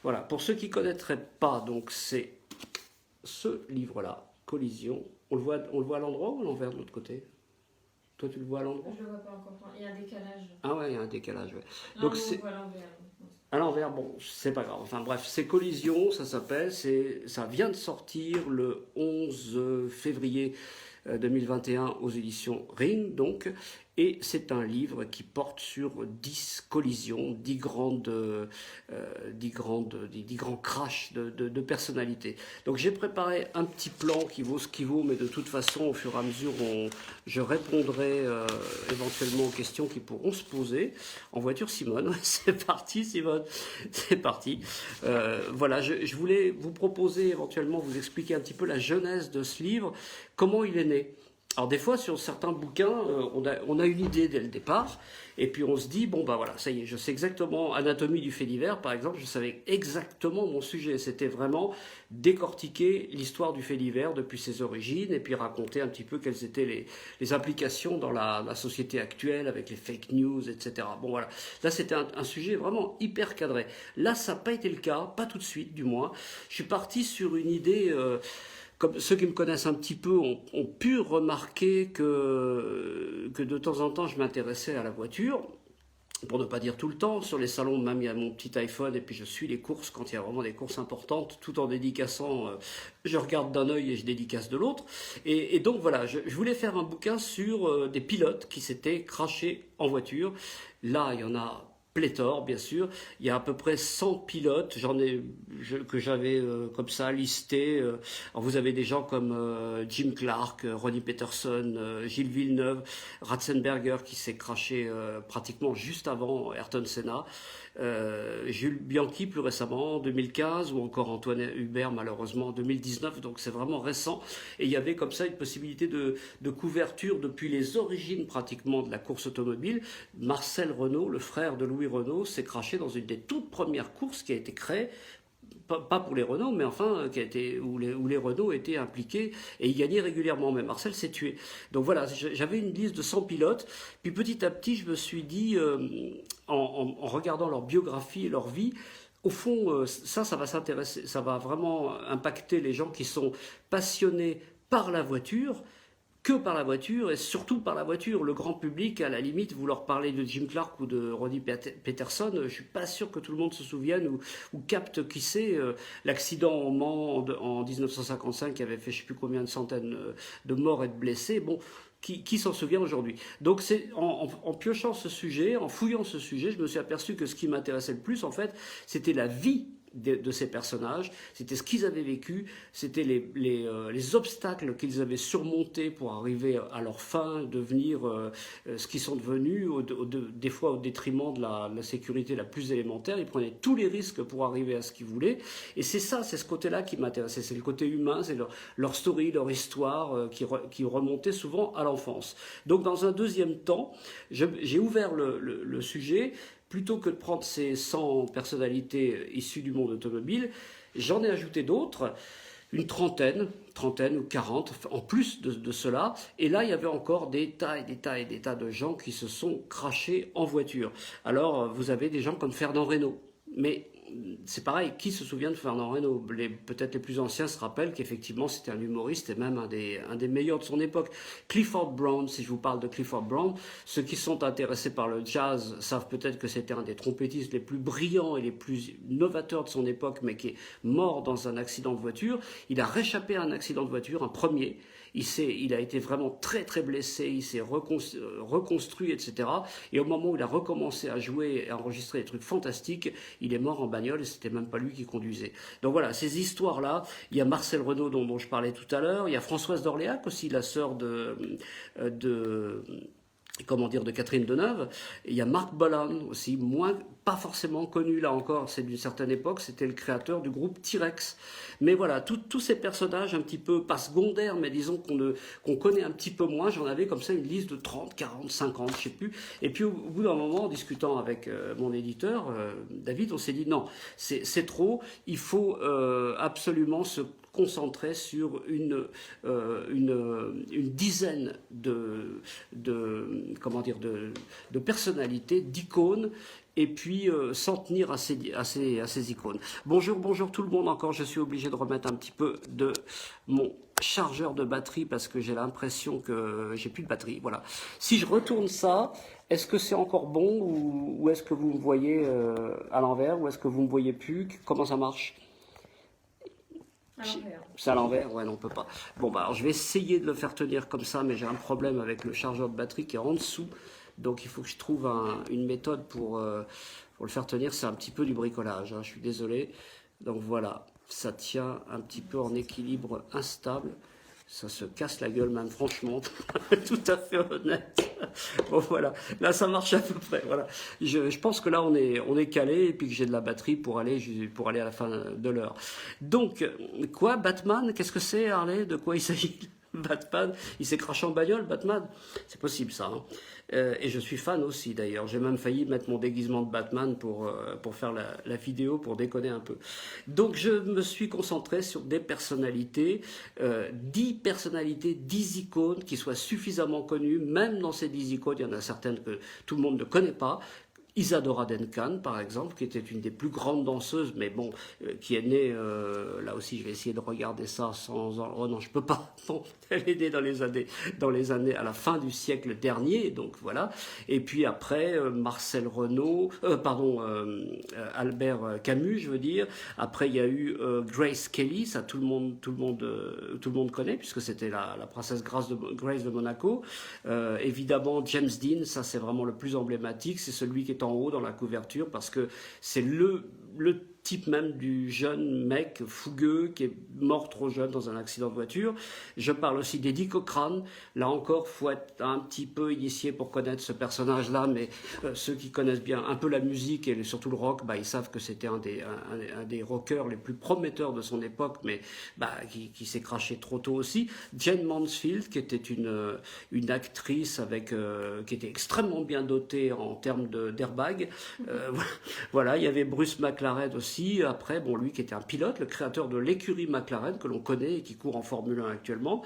Voilà, pour ceux qui ne connaîtraient pas, donc c'est ce livre-là, Collision. On le voit à l'endroit ou à l'envers de l'autre côté? Toi, tu le vois à l'endroit? Je le vois pas encore. Il y a un décalage. Ah ouais, il y a un décalage, ouais. Non, Donc nous, on c'est voit l'envers. à l'envers, bon, c'est pas grave. Enfin bref, c'est Collision, ça s'appelle. Ça vient de sortir le 11 février 2021 aux éditions Ring, donc. Et c'est un livre qui porte sur 10 collisions, 10 grands crashs de personnalités. Donc j'ai préparé un petit plan qui vaut ce qu'il vaut, mais de toute façon, au fur et à mesure, je répondrai éventuellement aux questions qui pourront se poser. En voiture, Simone. C'est parti, Simone. C'est parti. Voilà, je voulais vous proposer éventuellement, vous expliquer un petit peu la genèse de ce livre, comment il est né. Alors des fois, sur certains bouquins, on a une idée dès le départ, et puis on se dit, bon bah voilà, ça y est, je sais exactement, Anatomie du fait divers, par exemple, je savais exactement mon sujet. C'était vraiment décortiquer l'histoire du fait divers depuis ses origines, et puis raconter un petit peu quelles étaient les implications dans la société actuelle, avec les fake news, etc. Bon voilà, là c'était un sujet vraiment hyper cadré. Là, ça n'a pas été le cas, pas tout de suite du moins. Je suis parti sur une idée... comme ceux qui me connaissent un petit peu ont pu remarquer que de temps en temps je m'intéressais à la voiture, pour ne pas dire tout le temps. Sur les salons, même il y a mon petit iPhone et puis je suis les courses quand il y a vraiment des courses importantes, tout en dédicaçant. Je regarde d'un œil et je dédicace de l'autre. Et donc voilà, je voulais faire un bouquin sur des pilotes qui s'étaient crashés en voiture. Là, il y en a pléthore, bien sûr. Il y a à peu près 100 pilotes, que j'avais comme ça listés. Alors vous avez des gens comme Jim Clark, Ronnie Peterson, Gilles Villeneuve, Ratzenberger qui s'est crashé pratiquement juste avant Ayrton Senna, Jules Bianchi plus récemment en 2015, ou encore Antoine Hubert malheureusement en 2019, donc c'est vraiment récent. Et il y avait comme ça une possibilité de couverture depuis les origines pratiquement de la course automobile. Marcel Renault, le frère de Louis Renault, s'est crashé dans une des toutes premières courses qui a été créée, pas pour les Renault, mais enfin où les Renault étaient impliqués et ils gagnaient régulièrement. Mais Marcel s'est tué. Donc voilà, j'avais une liste de 100 pilotes. Puis petit à petit, je me suis dit, en regardant leur biographie et leur vie, au fond, ça va s'intéresser, ça va vraiment impacter les gens qui sont passionnés par la voiture, que par la voiture et surtout par la voiture. Le grand public, à la limite, vous leur parlez de Jim Clark ou de Ronnie Peterson, je suis pas sûr que tout le monde se souvienne ou capte qui c'est. L'accident au Mans en 1955 qui avait fait je sais plus combien de centaines de morts et de blessés. Bon, qui s'en souvient aujourd'hui? Donc c'est en piochant ce sujet, en fouillant ce sujet, je me suis aperçu que ce qui m'intéressait le plus, en fait, c'était la vie de ces personnages, c'était ce qu'ils avaient vécu, c'était les obstacles qu'ils avaient surmontés pour arriver à leur fin, devenir ce qu'ils sont devenus, des fois au détriment de la sécurité la plus élémentaire. Ils prenaient tous les risques pour arriver à ce qu'ils voulaient, et c'est ce côté-là qui m'intéressait, c'est le côté humain, c'est leur story, leur histoire qui remontait souvent à l'enfance. Donc dans un deuxième temps, j'ai ouvert le sujet. Plutôt que de prendre ces 100 personnalités issues du monde automobile, j'en ai ajouté d'autres, une trentaine ou 40, en plus de cela. Et là, il y avait encore des tas et des tas et des tas de gens qui se sont crashés en voiture. Alors, vous avez des gens comme Fernand Reynaud. Mais c'est pareil, qui se souvient de Fernand Reynaud? Peut-être les plus anciens se rappellent qu'effectivement c'était un humoriste et même un des meilleurs de son époque. Clifford Brown, si je vous parle de Clifford Brown, ceux qui sont intéressés par le jazz savent peut-être que c'était un des trompettistes les plus brillants et les plus novateurs de son époque, mais qui est mort dans un accident de voiture. Il a réchappé à un accident de voiture, un premier. Il a été vraiment très très blessé, il s'est reconstruit, etc. Et au moment où il a recommencé à jouer et à enregistrer des trucs fantastiques, il est mort en bagnole et c'était même pas lui qui conduisait. Donc voilà, ces histoires-là, il y a Marcel Renaud dont je parlais tout à l'heure, il y a Françoise d'Orléac aussi, la sœur de Catherine Deneuve. Et il y a Marc Bolan aussi, pas forcément connu là encore, c'est d'une certaine époque, c'était le créateur du groupe T-Rex. Mais voilà, tous ces personnages un petit peu, pas secondaires, mais disons qu'on connaît un petit peu moins, j'en avais comme ça une liste de 30, 40, 50, je sais plus. Et puis au bout d'un moment, en discutant avec mon éditeur, David, on s'est dit non, c'est trop, il faut absolument se concentrer sur une dizaine de personnalités, d'icônes et puis s'en tenir à ces icônes. Bonjour, bonjour tout le monde encore, je suis obligé de remettre un petit peu de mon chargeur de batterie parce que j'ai l'impression que j'ai plus de batterie, voilà. Si je retourne ça, est-ce que c'est encore bon ou est-ce que vous me voyez à l'envers ou est-ce que vous me voyez plus? Comment ça marche? À l'envers. C'est à l'envers? Ouais, non, on peut pas. Bon, bah, alors, je vais essayer de le faire tenir comme ça, mais j'ai un problème avec le chargeur de batterie qui est en dessous. Donc, il faut que je trouve une méthode pour le faire tenir. C'est un petit peu du bricolage, hein, je suis désolé. Donc, voilà, ça tient un petit peu en équilibre instable. Ça se casse la gueule même, franchement, tout à fait honnête. Bon voilà, là ça marche à peu près. Voilà, je pense que là on est calé et puis que j'ai de la batterie pour aller à la fin de l'heure. Donc quoi, Batman? Qu'est-ce que c'est, Harley? De quoi il s'agit? Batman, il s'est craché en bagnole, Batman? C'est possible ça. Hein. Et je suis fan aussi d'ailleurs. J'ai même failli mettre mon déguisement de Batman pour faire la vidéo, pour déconner un peu. Donc je me suis concentré sur des personnalités, 10 personnalités, 10 icônes qui soient suffisamment connues. Même dans ces 10 icônes, il y en a certaines que tout le monde ne connaît pas. Isadora Duncan, par exemple, qui était une des plus grandes danseuses, mais bon, qui est née, là aussi je vais essayer de regarder ça sans... Oh non, je peux pas, bon, elle est née dans les années, à la fin du siècle dernier, donc voilà. Et puis après, Marcel Renaud, Albert Camus, je veux dire. Après, il y a eu Grace Kelly, ça tout le monde connaît, puisque c'était la princesse Grace de Monaco. Évidemment, James Dean, ça c'est vraiment le plus emblématique, c'est celui qui est en haut dans la couverture parce que c'est le type même du jeune mec fougueux qui est mort trop jeune dans un accident de voiture. Je parle aussi d'Eddie Cochrane. Là encore, faut être un petit peu initié pour connaître ce personnage-là, mais ceux qui connaissent bien un peu la musique et surtout le rock, bah, ils savent que c'était un des rockers les plus prometteurs de son époque, mais bah, qui s'est craché trop tôt aussi. Jane Mansfield, qui était une actrice qui était extrêmement bien dotée en termes d'airbag. Voilà, il y avait Bruce McLaren aussi. Après, bon, lui qui était un pilote, le créateur de l'écurie McLaren que l'on connaît et qui court en Formule 1 actuellement.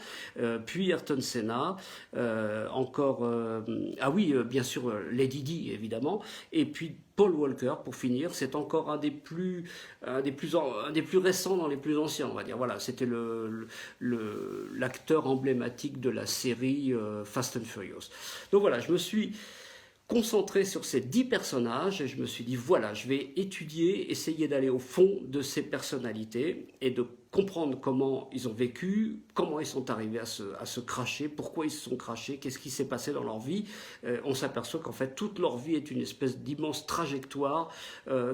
Puis Ayrton Senna, bien sûr Lady Di évidemment, et puis Paul Walker pour finir. C'est encore un des plus récents dans les plus anciens, on va dire. Voilà, c'était l'acteur emblématique de la série Fast and Furious. Donc voilà, je me suis concentré sur ces 10 personnages et je me suis dit voilà, je vais essayer d'aller au fond de ces personnalités et de comprendre comment ils ont vécu, comment ils sont arrivés à se cracher, pourquoi ils se sont crachés, qu'est-ce qui s'est passé dans leur vie. On s'aperçoit qu'en fait toute leur vie est une espèce d'immense trajectoire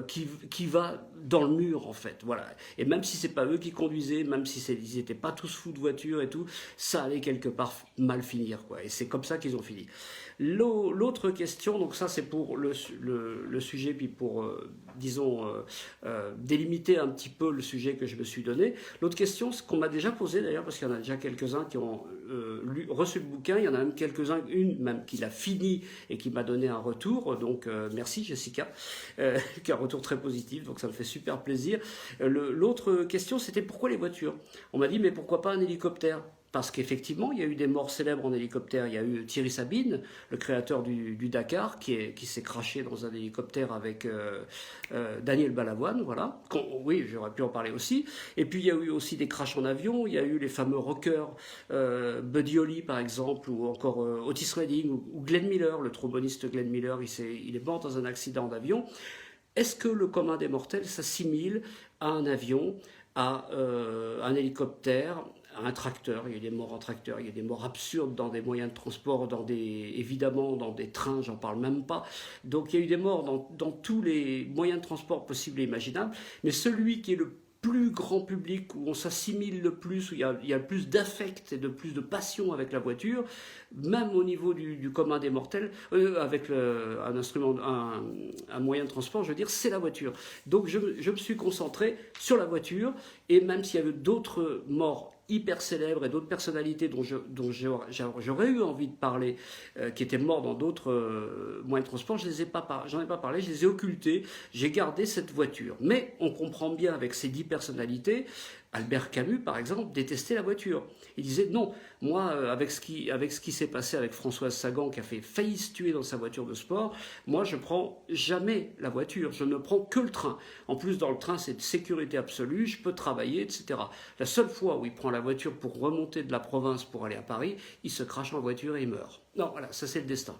qui va dans le mur en fait. Voilà. Et même si c'est pas eux qui conduisaient, même si ils n'étaient pas tous fous de voiture et tout, ça allait quelque part mal finir quoi. Et c'est comme ça qu'ils ont fini. L'autre question, donc ça c'est pour le sujet, puis pour, délimiter un petit peu le sujet que je me suis donné. L'autre question, ce qu'on m'a déjà posé d'ailleurs, parce qu'il y en a déjà quelques-uns qui ont reçu le bouquin, il y en a même une même qui l'a fini et qui m'a donné un retour, donc merci Jessica, qui a un retour très positif, donc ça me fait super plaisir. L'autre question, c'était pourquoi les voitures? On m'a dit, mais pourquoi pas un hélicoptère? Parce qu'effectivement, il y a eu des morts célèbres en hélicoptère. Il y a eu Thierry Sabine, le créateur du Dakar, qui s'est craché dans un hélicoptère avec Daniel Balavoine. Voilà. Oui, j'aurais pu en parler aussi. Et puis, il y a eu aussi des crashs en avion. Il y a eu les fameux rockers, Buddy Holly, par exemple, ou encore Otis Redding, ou Glenn Miller, le tromboniste Glenn Miller. Il est mort dans un accident d'avion. Est-ce que le commun des mortels s'assimile à un avion, à un hélicoptère, un tracteur? Il y a des morts en tracteur, il y a des morts absurdes dans des moyens de transport, évidemment dans des trains, j'en parle même pas. Donc il y a eu des morts dans tous les moyens de transport possibles et imaginables, mais celui qui est le plus grand public, où on s'assimile le plus, où il y a le plus d'affect et de plus de passion avec la voiture, même au niveau du commun des mortels, avec un moyen de transport, je veux dire, c'est la voiture. Donc je me suis concentré sur la voiture, et même s'il y avait d'autres morts hyper célèbres et d'autres personnalités dont j'aurais eu envie de parler, qui étaient morts dans d'autres moyens de transport, j'en ai pas parlé, je les ai occultés, j'ai gardé cette voiture. Mais on comprend bien avec ces 10 personnalités Albert Camus, par exemple, détestait la voiture. Il disait non, moi, avec ce qui s'est passé avec Françoise Sagan, qui a failli se tuer dans sa voiture de sport, moi, je prends jamais la voiture, je ne prends que le train. En plus, dans le train, c'est de sécurité absolue, je peux travailler, etc. La seule fois où il prend la voiture pour remonter de la province pour aller à Paris, il se crache en voiture et il meurt. Non, voilà, ça c'est le destin.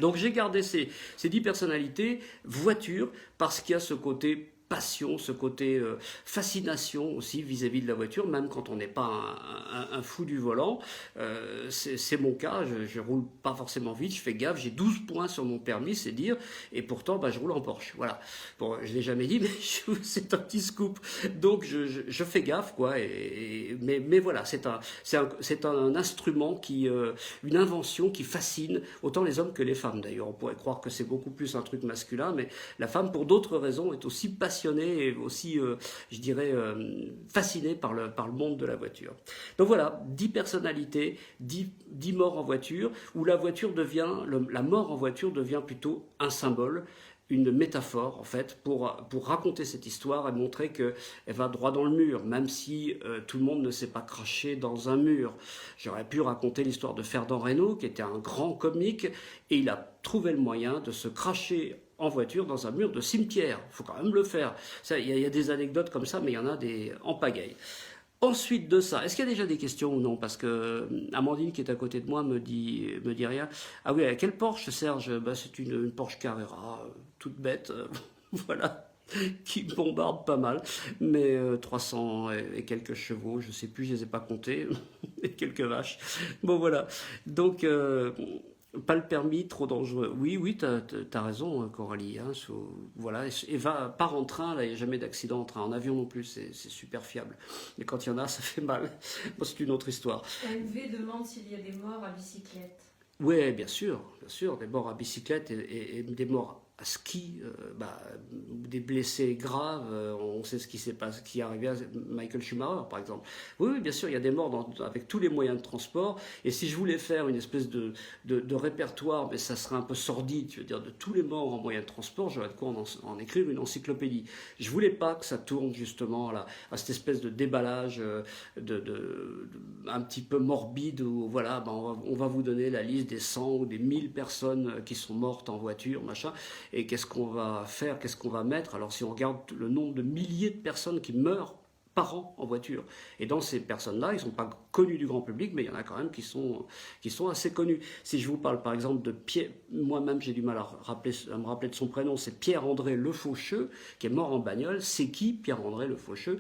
Donc j'ai gardé ces 10 personnalités, voiture, parce qu'il y a ce côté passion, ce côté fascination aussi vis-à-vis de la voiture, même quand on n'est pas un fou du volant. C'est mon cas, je roule pas forcément vite, je fais gaffe, j'ai 12 points sur mon permis, c'est dire, et pourtant je roule en Porsche. Voilà. Bon, je l'ai jamais dit, mais c'est un petit scoop. Donc je fais gaffe, quoi. Mais voilà, c'est un instrument une invention qui fascine autant les hommes que les femmes. D'ailleurs, on pourrait croire que c'est beaucoup plus un truc masculin, mais la femme, pour d'autres raisons, est aussi passionnée et aussi, je dirais, fasciné par le monde de la voiture. Donc voilà, 10 personnalités, 10 morts en voiture, où la mort en voiture devient plutôt un symbole, une métaphore en fait pour raconter cette histoire et montrer qu'elle va droit dans le mur, même si tout le monde ne s'est pas craché dans un mur. J'aurais pu raconter l'histoire de Ferdinand Reynaud, qui était un grand comique, et il a trouvé le moyen de se cracher en voiture dans un mur de cimetière. Il faut quand même le faire. Il y a des anecdotes comme ça, mais il y en a des en pagaille. Ensuite de ça, est-ce qu'il y a déjà des questions ou non? Parce que Amandine, qui est à côté de moi, me dit rien. Ah oui, quelle Porsche, Serge? C'est une Porsche Carrera, toute bête, voilà, qui bombarde pas mal, mais 300 et quelques chevaux, je sais plus, je les ai pas comptés, et quelques vaches. Bon voilà, donc pas le permis, trop dangereux. Oui, t'as raison, Coralie. Hein, voilà, et part en train, là, il n'y a jamais d'accident en train. En avion non plus, c'est super fiable. Mais quand il y en a, ça fait mal. Bon, c'est une autre histoire. MV demande s'il y a des morts à bicyclette. Oui, bien sûr, des morts à bicyclette et des morts à ski, des blessés graves, on sait ce qui s'est passé, qui est arrivé à Michael Schumacher par exemple. Oui, bien sûr, il y a des morts avec tous les moyens de transport, et si je voulais faire une espèce de répertoire, mais ça serait un peu sordide, je veux dire, de tous les morts en moyens de transport, j'aurais de quoi en écrire une encyclopédie. Je voulais pas que ça tourne justement à cette espèce de déballage un petit peu morbide, où voilà, on va vous donner la liste des 100 ou des 1000 personnes qui sont mortes en voiture, machin. Et qu'est-ce qu'on va faire, qu'est-ce qu'on va mettre? Alors si on regarde le nombre de milliers de personnes qui meurent par an en voiture, et dans ces personnes-là, ils ne sont pas connus du grand public, mais il y en a quand même qui sont assez connus. Si je vous parle par exemple de Pierre, moi-même j'ai du mal à me rappeler de son prénom, c'est Pierre-André Le Faucheux, qui est mort en bagnole. C'est qui Pierre-André Le Faucheux?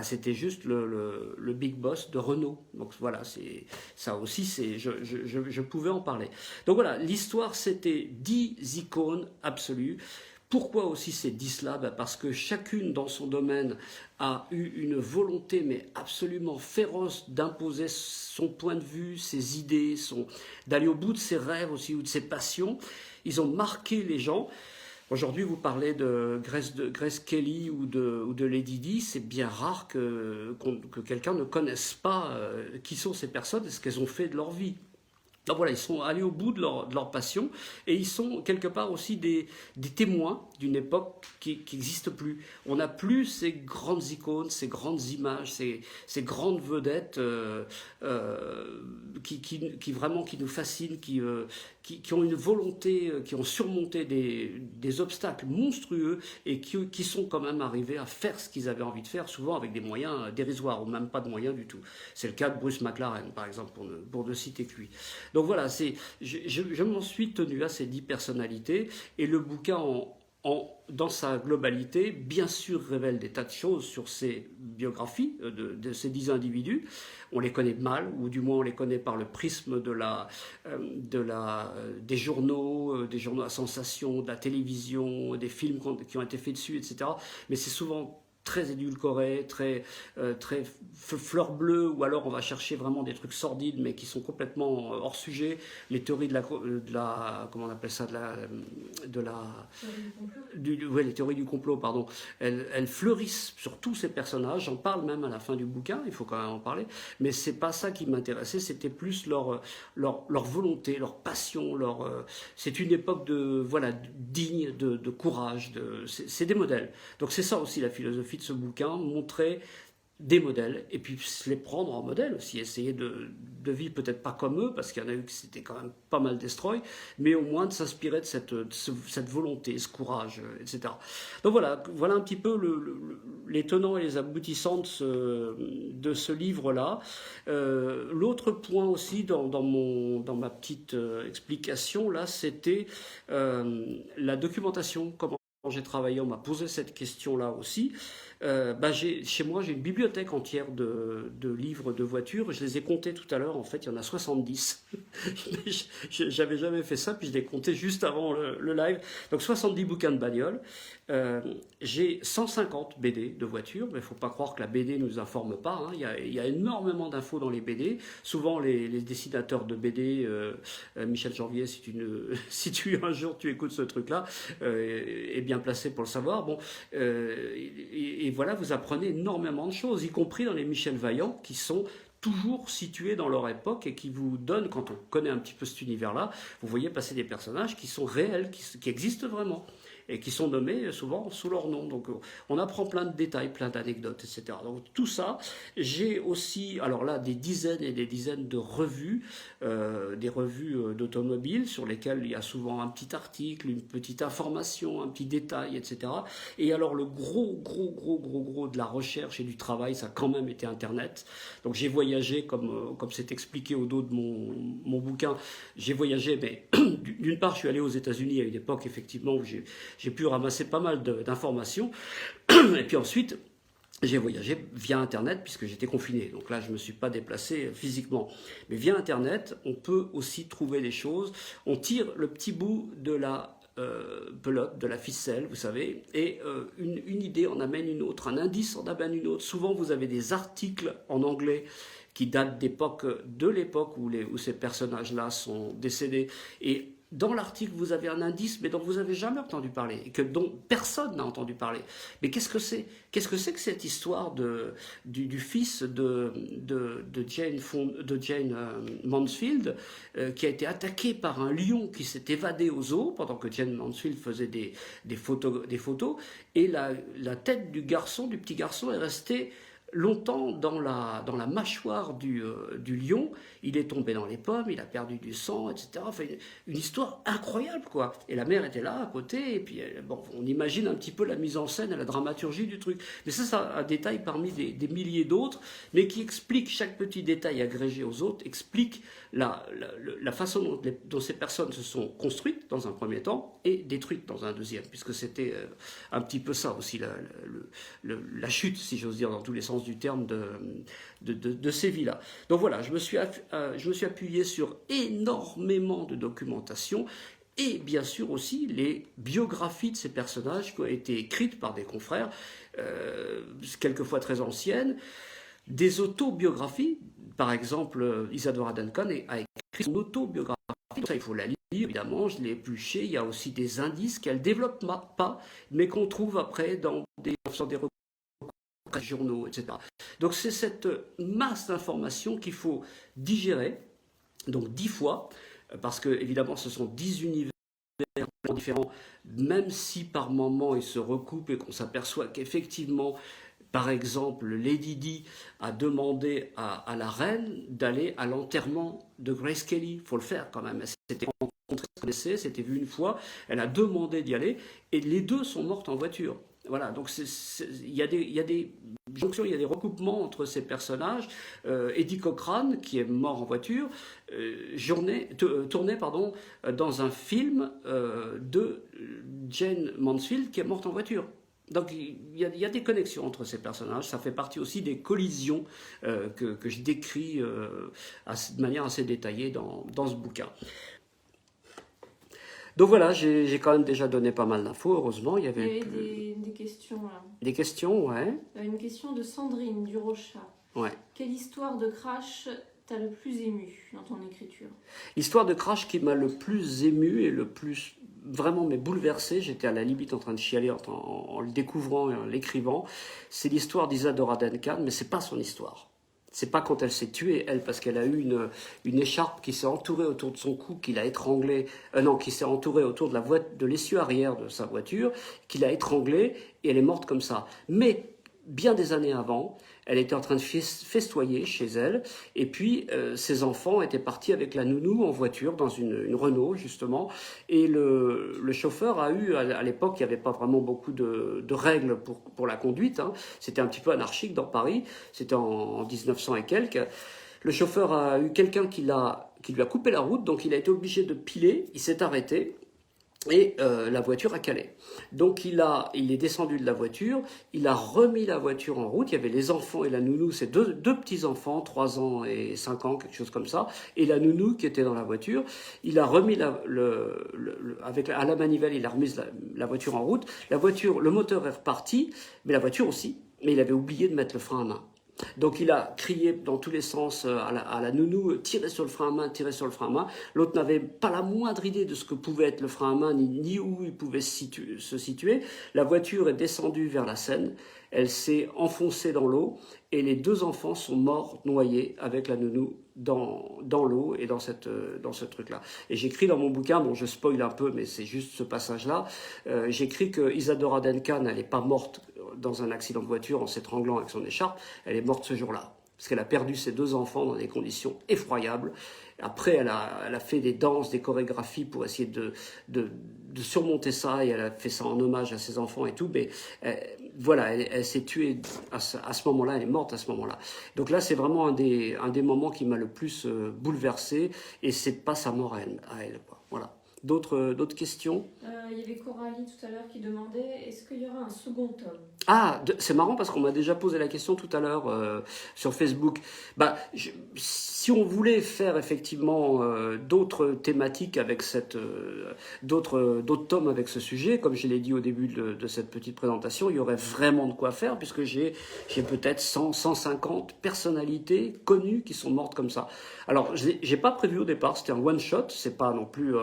C'était juste le big boss de Renault. Donc voilà, ça aussi, je pouvais en parler. Donc voilà, l'histoire, c'était 10 icônes absolues. Pourquoi aussi ces 10-là? Parce que chacune dans son domaine a eu une volonté mais absolument féroce d'imposer son point de vue, ses idées, d'aller au bout de ses rêves aussi ou de ses passions. Ils ont marqué les gens. Aujourd'hui, vous parlez de Grace Kelly ou de Lady Di, c'est bien rare que quelqu'un ne connaisse pas qui sont ces personnes et ce qu'elles ont fait de leur vie. Donc voilà, ils sont allés au bout de leur passion, et ils sont quelque part aussi des témoins d'une époque qui n'existe plus. On n'a plus ces grandes icônes, ces grandes images, ces grandes vedettes qui vraiment qui nous fascinent, qui ont une volonté, qui ont surmonté des obstacles monstrueux et qui sont quand même arrivés à faire ce qu'ils avaient envie de faire, souvent avec des moyens dérisoires ou même pas de moyens du tout. C'est le cas de Bruce McLaren, par exemple, pour ne citer que lui. Donc voilà, je m'en suis tenu à ces 10 personnalités, et le bouquin dans sa globalité, bien sûr, révèle des tas de choses sur ces biographies de ces 10 individus. On les connaît mal, ou du moins on les connaît par le prisme des journaux à sensation, de la télévision, des films qui ont été faits dessus, etc. Mais c'est souvent très édulcoré, très fleur bleue, ou alors on va chercher vraiment des trucs sordides mais qui sont complètement hors sujet. Les théories de la comment on appelle ça, les théories du complot, pardon, elles fleurissent sur tous ces personnages. J'en parle même à la fin du bouquin, il faut quand même en parler, mais c'est pas ça qui m'intéressait, c'était plus leur volonté, leur passion, c'est une époque digne de courage, c'est des modèles. Donc c'est ça aussi la philosophie de ce bouquin, montrer des modèles, et puis se les prendre en modèle aussi, essayer de vivre peut-être pas comme eux, parce qu'il y en a eu qui s'étaient quand même pas mal destroy, mais au moins de s'inspirer de cette volonté, ce courage, etc. Donc voilà un petit peu les tenants et les aboutissants de ce livre-là. L'autre point aussi dans ma petite explication, là, c'était la documentation, comment j'ai travaillé, on m'a posé cette question-là aussi. Chez moi, j'ai une bibliothèque entière de livres de voitures. Je les ai comptés tout à l'heure. En fait, il y en a 70. J'avais jamais fait ça, puis je les comptais juste avant le live. Donc 70 bouquins de bagnole. J'ai 150 BD de voitures, mais il ne faut pas croire que la BD ne nous informe pas. Hein. Il y a énormément d'infos dans les BD. Souvent, les dessinateurs de BD, Michel Janvier, si un jour tu écoutes ce truc-là, est bien placé pour le savoir. Bon, et voilà, vous apprenez énormément de choses, y compris dans les Michel Vaillant, qui sont toujours situés dans leur époque et qui vous donnent, quand on connaît un petit peu cet univers-là, vous voyez passer des personnages qui sont réels, qui existent vraiment, et qui sont nommés souvent sous leur nom. Donc on apprend plein de détails, plein d'anecdotes, etc. Donc tout ça, j'ai aussi, alors là, des dizaines et des dizaines de revues, des revues d'automobiles sur lesquelles il y a souvent un petit article, une petite information, un petit détail, etc. Et alors le gros de la recherche et du travail, ça a quand même été Internet. Donc j'ai voyagé, comme c'est expliqué au dos de mon bouquin, j'ai voyagé, mais d'une part, je suis allé aux États-Unis à une époque, effectivement, où j'ai pu ramasser pas mal d'informations. Et puis ensuite, j'ai voyagé via Internet, puisque j'étais confiné. Donc là, je ne me suis pas déplacé physiquement. Mais via Internet, on peut aussi trouver des choses. On tire le petit bout de la pelote, de la ficelle, vous savez, et une idée en amène une autre, un indice en amène une autre. Souvent, vous avez des articles en anglais qui datent de l'époque où ces personnages-là sont décédés. Et dans l'article, vous avez un indice, mais dont vous n'avez jamais entendu parler, et dont personne n'a entendu parler. Mais qu'est-ce que c'est? Qu'est-ce que c'est que cette histoire du fils de Jane Mansfield, qui a été attaqué par un lion qui s'est évadé au zoo, pendant que Jane Mansfield faisait des photos, et la tête du petit garçon est restée longtemps dans la mâchoire du lion. Il est tombé dans les pommes, il a perdu du sang, etc. Enfin, une histoire incroyable, quoi. Et la mère était là, à côté, et puis, on imagine un petit peu la mise en scène et la dramaturgie du truc. Mais ça, c'est un détail parmi des milliers d'autres, mais qui explique, chaque petit détail agrégé aux autres, explique la façon dont ces personnes se sont construites, dans un premier temps, et détruites dans un deuxième, puisque c'était un petit peu ça aussi, la chute, si j'ose dire, dans tous les sens du terme, de ces vies-là. Donc voilà, je me suis appuyé sur énormément de documentation, et bien sûr aussi les biographies de ces personnages qui ont été écrites par des confrères, quelquefois très anciennes, des autobiographies. Par exemple, Isadora Duncan a écrit son autobiographie, ça il faut la lire, évidemment, je l'ai épluchée. Il y a aussi des indices qu'elle ne développe pas, mais qu'on trouve après dans des journaux, etc. Donc c'est cette masse d'informations qu'il faut digérer, donc 10 fois, parce que évidemment ce sont 10 univers différents, même si par moments ils se recoupent et qu'on s'aperçoit qu'effectivement, par exemple, Lady Di a demandé à la reine d'aller à l'enterrement de Grace Kelly. Il faut le faire quand même. Elle s'était rencontrée, s'était vue une fois, elle a demandé d'y aller, et les deux sont mortes en voiture. Voilà, donc il y a des jonctions, il y a des recoupements entre ces personnages. Eddie Cochrane, qui est mort en voiture, tournait dans un film de Jane Mansfield, qui est morte en voiture. Donc il y a des connexions entre ces personnages, ça fait partie aussi des collisions que je décris de manière assez détaillée dans ce bouquin. Donc voilà, j'ai quand même déjà donné pas mal d'infos, heureusement. Il y avait des questions là. Des questions, ouais. Une question de Sandrine Durocha. Ouais. Quelle histoire de crash t'a le plus ému dans ton écriture? L'histoire de crash qui m'a le plus ému et le plus vraiment bouleversé, j'étais à la limite en train de chialer en le découvrant et en l'écrivant, c'est l'histoire d'Isadora Duncan, mais c'est pas son histoire. C'est pas quand elle s'est tuée, elle, parce qu'elle a eu une écharpe qui s'est entourée autour de son cou, qui l'a étranglée, qui s'est entourée autour de l'essieu arrière de sa voiture, qui l'a étranglée, et elle est morte comme ça. Mais bien des années avant. Elle était en train de festoyer chez elle. Et puis, ses enfants étaient partis avec la nounou en voiture, dans une Renault, justement. Et le chauffeur a eu, à l'époque, il n'y avait pas vraiment beaucoup de règles pour la conduite. Hein. C'était un petit peu anarchique dans Paris. C'était en 1900 et quelques. Le chauffeur a eu quelqu'un qui lui a coupé la route. Donc, il a été obligé de piler. Il s'est arrêté. Et la voiture a calé. Donc il est descendu de la voiture, il a remis la voiture en route, il y avait les enfants et la nounou, c'est deux petits-enfants, 3 ans et 5 ans, quelque chose comme ça, et la nounou qui était dans la voiture, il a remis à la manivelle, il a remis la voiture en route, la voiture, le moteur est reparti, mais la voiture aussi, mais il avait oublié de mettre le frein à main. Donc il a crié dans tous les sens à la nounou, tirez sur le frein à main, tirez sur le frein à main. L'autre n'avait pas la moindre idée de ce que pouvait être le frein à main, ni où il pouvait se situer. La voiture est descendue vers la Seine, elle s'est enfoncée dans l'eau et les 2 enfants sont morts noyés avec la nounou dans l'eau et dans ce truc-là. Et j'écris dans mon bouquin, bon je spoil un peu, mais c'est juste ce passage-là, j'écris que Isadora Duncan, elle n'est pas morte dans un accident de voiture en s'étranglant avec son écharpe, elle est morte ce jour-là. Parce qu'elle a perdu ses 2 enfants dans des conditions effroyables. Après, elle a fait des danses, des chorégraphies pour essayer de surmonter ça, et elle a fait ça en hommage à ses enfants et tout, mais voilà, elle s'est tuée à ce moment-là, elle est morte à ce moment-là. Donc là, c'est vraiment un des moments qui m'a le plus bouleversé, et c'est pas sa mort à elle, quoi. Voilà. D'autres questions? Il y avait Coralie tout à l'heure qui demandait est-ce qu'il y aura un second tome? Ah, c'est marrant parce qu'on m'a déjà posé la question tout à l'heure sur Facebook. Bah, si on voulait faire effectivement d'autres thématiques avec d'autres tomes avec ce sujet, comme je l'ai dit au début de cette petite présentation, il y aurait vraiment de quoi faire puisque j'ai peut-être 100, 150 personnalités connues qui sont mortes comme ça. Alors, j'ai pas prévu au départ, c'était un one shot, c'est pas non plus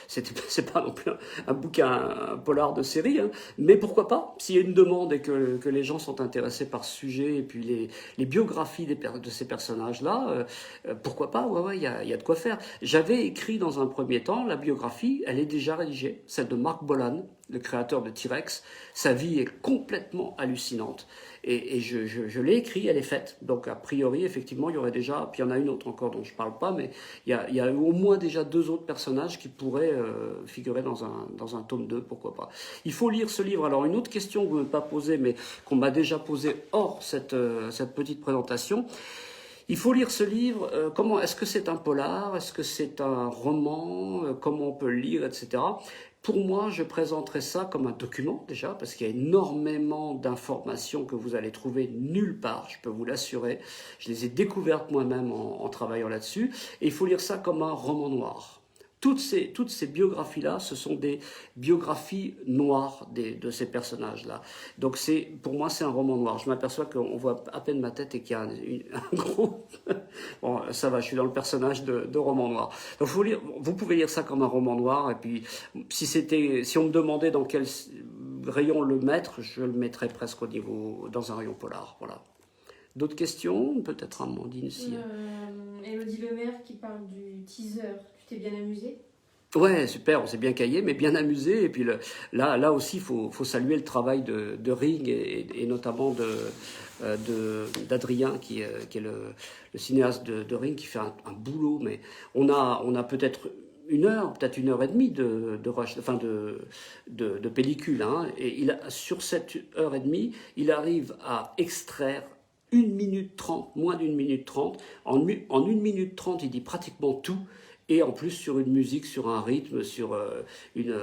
c'est pas non plus un bouquin, un polar de série, hein, mais pourquoi pas, s'il y a une demande et que les gens sont intéressés par ce sujet, et puis les biographies de ces personnages-là, pourquoi pas, ouais, il y a de quoi faire. J'avais écrit dans un premier temps, la biographie, elle est déjà rédigée, celle de Mark Bolan, le créateur de T-Rex. Sa vie est complètement hallucinante. Et je l'ai écrit, elle est faite. Donc a priori, effectivement, il y aurait déjà, puis il y en a une autre encore dont je ne parle pas, mais il y a au moins déjà 2 autres personnages qui pourraient figurer dans un tome 2, pourquoi pas. Il faut lire ce livre. Alors une autre question que vous ne m'avez pas posée, mais qu'on m'a déjà posée hors cette petite présentation. Il faut lire ce livre. Est-ce que c'est un polar? Est-ce que c'est un roman? Comment on peut le lire, etc. Pour moi, je présenterai ça comme un document déjà, parce qu'il y a énormément d'informations que vous allez trouver nulle part, je peux vous l'assurer. Je les ai découvertes moi-même en travaillant là-dessus. Et il faut lire ça comme un roman noir. Toutes ces biographies-là, ce sont des biographies noires de ces personnages-là. Donc pour moi, c'est un roman noir. Je m'aperçois qu'on voit à peine ma tête et qu'il y a un gros... Bon, ça va, je suis dans le personnage de roman noir. Donc vous pouvez lire ça comme un roman noir, et puis si on me demandait dans quel rayon le mettre, je le mettrais presque dans un rayon polar. Voilà. D'autres questions? Peut-être Amandine aussi. Élodie Lemaire qui parle du teaser. Tu t'es bien amusé? Ouais, super, on s'est bien caillé, mais bien amusé. Et puis là aussi, il faut saluer le travail de Ring et notamment d'Adrien qui est le cinéaste de Ring, qui fait un boulot. Mais on a peut-être peut-être une heure et demie de pellicule, hein, et sur cette heure et demie, il arrive à extraire 1 minute 30, moins d'1 minute 30. En 1 minute 30, il dit pratiquement tout. Et en plus sur une musique, sur un rythme, sur une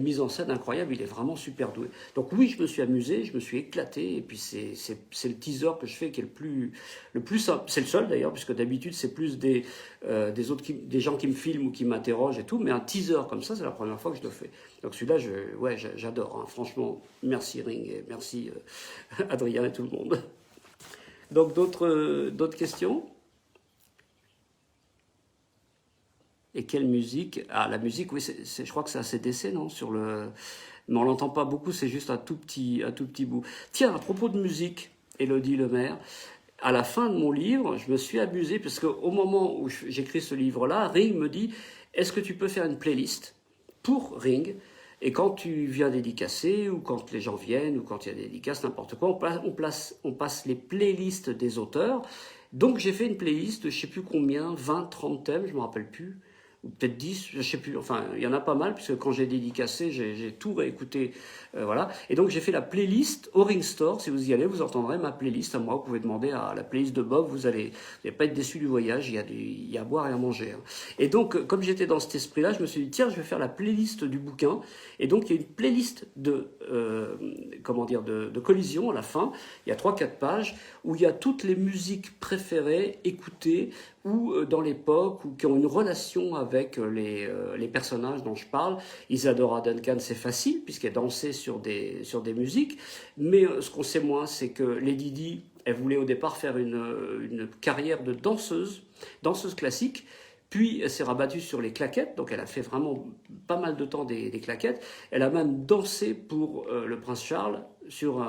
mise en scène incroyable. Il est vraiment super doué. Donc oui, je me suis amusé, je me suis éclaté. Et puis c'est le teaser que je fais qui est le plus simple. C'est le seul d'ailleurs, puisque d'habitude c'est plus des gens qui me filment ou qui m'interrogent et tout. Mais un teaser comme ça, c'est la première fois que je le fais. Donc celui-là, j'adore. Hein. Franchement, merci Ring et merci Adrien et tout le monde. Donc d'autres questions? Et quelle musique? Ah, la musique, oui, je crois que c'est ACDC, non? Mais on l'entend pas beaucoup, c'est juste un tout petit bout. Tiens, à propos de musique, Élodie Lemaire, à la fin de mon livre, je me suis amusé, parce qu'au moment où j'écris ce livre-là, Ring me dit, est-ce que tu peux faire une playlist pour Ring? Et quand tu viens dédicacer, ou quand les gens viennent, ou quand il y a des dédicaces, n'importe quoi, on passe les playlists des auteurs. Donc j'ai fait une playlist de je sais plus combien, 20, 30 thèmes, je me rappelle plus, ou peut-être 10, je sais plus, enfin il y en a pas mal, puisque quand j'ai dédicacé, j'ai tout réécouté, voilà. Et donc j'ai fait la playlist au Ring Store, si vous y allez, vous entendrez ma playlist à moi, vous pouvez demander à la playlist de Bob, vous allez pas être déçu du voyage, il y a à boire et à manger. Hein. Et donc, comme j'étais dans cet esprit-là, je me suis dit, tiens, je vais faire la playlist du bouquin, et donc il y a une playlist de collision à la fin, il y a 3-4 pages, où il y a toutes les musiques préférées, écoutées, ou dans l'époque, ou qui ont une relation avec les personnages dont je parle. Isadora Duncan, c'est facile, puisqu'elle dansait sur des musiques, mais ce qu'on sait moins, c'est que Lady Di, elle voulait au départ faire une carrière de danseuse classique, puis elle s'est rabattue sur les claquettes, donc elle a fait vraiment pas mal de temps des claquettes. Elle a même dansé pour le prince Charles sur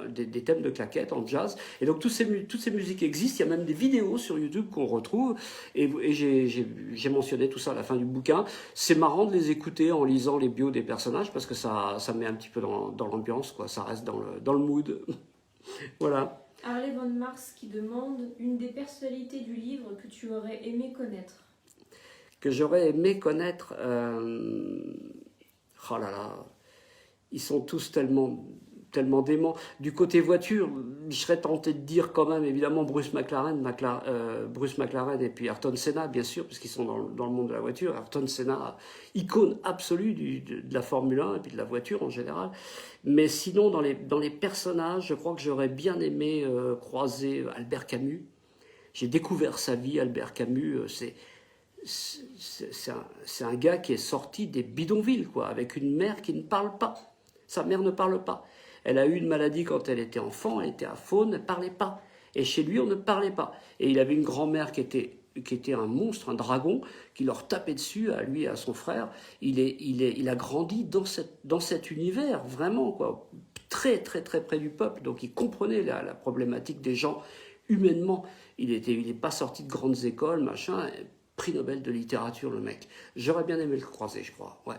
des thèmes de claquettes en jazz. Et donc toutes ces musiques existent, il y a même des vidéos sur YouTube qu'on retrouve, et j'ai mentionné tout ça à la fin du bouquin. C'est marrant de les écouter en lisant les bios des personnages, parce que ça met un petit peu dans l'ambiance, quoi. Ça reste dans le mood. Voilà. Harley Von Mars qui demande une des personnalités du livre que tu aurais aimé connaître. Que j'aurais aimé connaître. Oh là là, ils sont tous tellement déments. Du côté voiture, je serais tenté de dire quand même, évidemment, Bruce McLaren et puis Ayrton Senna, bien sûr, parce qu'ils sont dans le monde de la voiture. Ayrton Senna, icône absolue de la Formule 1 et puis de la voiture en général. Mais sinon, dans les personnages, je crois que j'aurais bien aimé croiser Albert Camus. J'ai découvert sa vie, Albert Camus, c'est un gars qui est sorti des bidonvilles, quoi, avec une mère qui ne parle pas. Sa mère ne parle pas. Elle a eu une maladie quand elle était enfant, elle était aphone, elle ne parlait pas. Et chez lui, on ne parlait pas. Et il avait une grand-mère qui était un monstre, un dragon, qui leur tapait dessus, à lui et à son frère. Il a grandi dans cet univers, vraiment, quoi, très, très, très près du peuple. Donc il comprenait la problématique des gens humainement. Il n'est pas sorti de grandes écoles, machin. Prix Nobel de littérature, le mec. J'aurais bien aimé le croiser, je crois. Ouais,